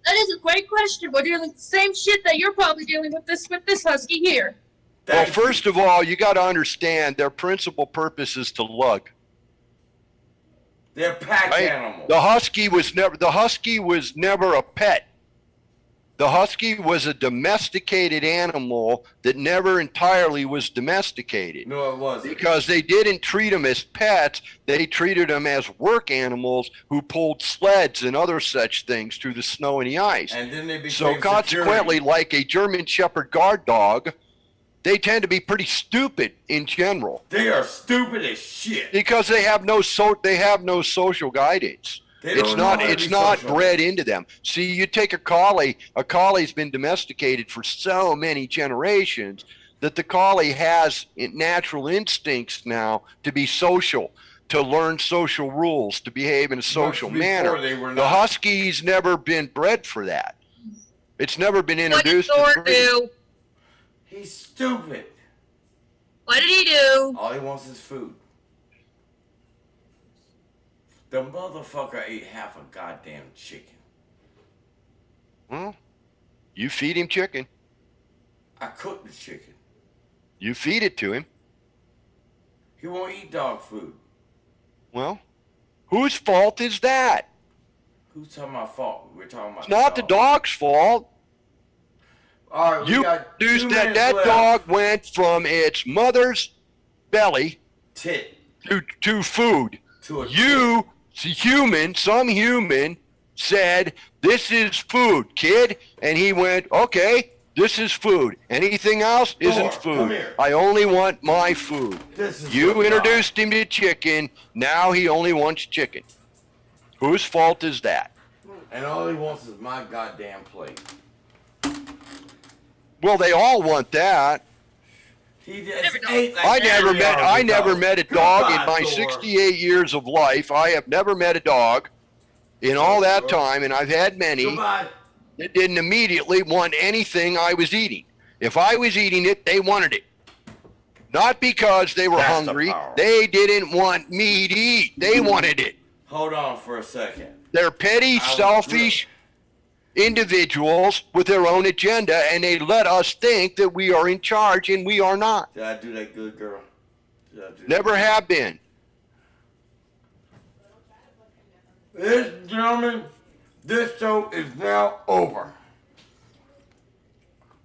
C: That is a great question. We're dealing with the same shit that you're probably dealing with this husky here.
B: Well, first of all, you got to understand their principal purpose is to lug.
E: They're pack animals.
B: The husky was never a pet. The husky was a domesticated animal that never entirely was domesticated.
E: No, it wasn't.
B: Because they didn't treat them as pets. They treated them as work animals who pulled sleds and other such things through the snow and the ice.
E: And then they became
B: so consequently, like a German Shepherd guard dog, they tend to be pretty stupid in general.
E: They are stupid as shit.
B: Because they have no social guidance. It's not bred into them. See, you take a collie's been domesticated for so many generations that the collie has natural instincts now to be social, to learn social rules, to behave in a social manner. The husky's never been bred for that. It's never been introduced to
C: What did Thor do?
E: He's stupid.
C: What did he do?
E: All he wants is food. The motherfucker ate half a goddamn chicken.
B: Well, you feed him chicken.
E: I cooked the chicken.
B: You feed it to him.
E: He won't eat dog food.
B: Well, whose fault is that?
E: Who's talking about fault? We're talking about
B: It's not the dog's fault.
E: All right,
B: you deduced that dog went from its mother's belly to food. Some human said, "This is food, kid," and he went, "Okay, this is food. Anything else isn't food. I only want my food." You introduced him to chicken. Now he only wants chicken. Whose fault is that?
E: And all he wants is my goddamn plate.
B: Well, they all want that. I never met a dog in my 68 years of life. I have never met a dog in all that time, and I've had many that didn't immediately want anything I was eating. If I was eating it, they wanted it. Not because they were hungry. They didn't want me to eat. They wanted it.
E: Hold on for a second.
B: They're petty, selfish individuals with their own agenda, and they let us think that we are in charge, and we are not.
E: Did I do that good, girl?
B: Never have been.
E: Gentlemen, this show is now over.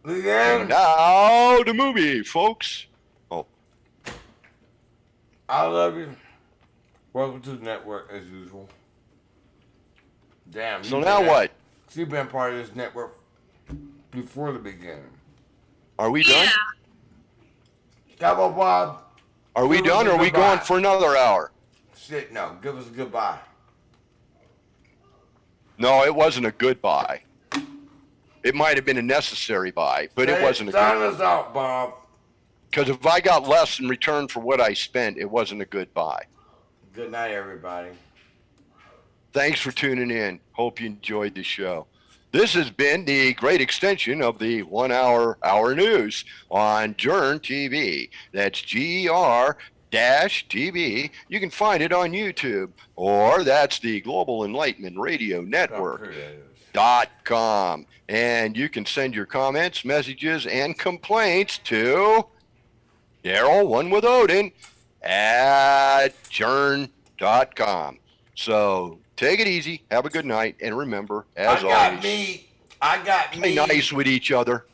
E: LeaAnne,
B: now the movie, folks. Oh,
E: I love you. Welcome to the network as usual. Damn.
B: So now what?
E: You've been part of this network before the beginning.
B: Are we done?
E: Cowboy Bob.
B: Are we done, or are we going for another hour?
E: Shit, no. Give us a goodbye.
B: No, it wasn't a goodbye. It might have been a necessary buy, but it wasn't a good
A: Sign us out, Bob.
B: because if I got less in return for what I spent, it wasn't a good buy.
E: Good night, everybody.
B: Thanks for tuning in. Hope you enjoyed the show. This has been the great extension of the 1 hour news on GERN TV. That's GER-TV. You can find it on YouTube, or that's the Global Enlightenment Radio Network. .com, and you can send your comments, messages, and complaints to Daryl, one with Odin, at journ.com. So take it easy, have a good night, and remember, as always,
E: I got
B: play
E: me.
B: nice with each other.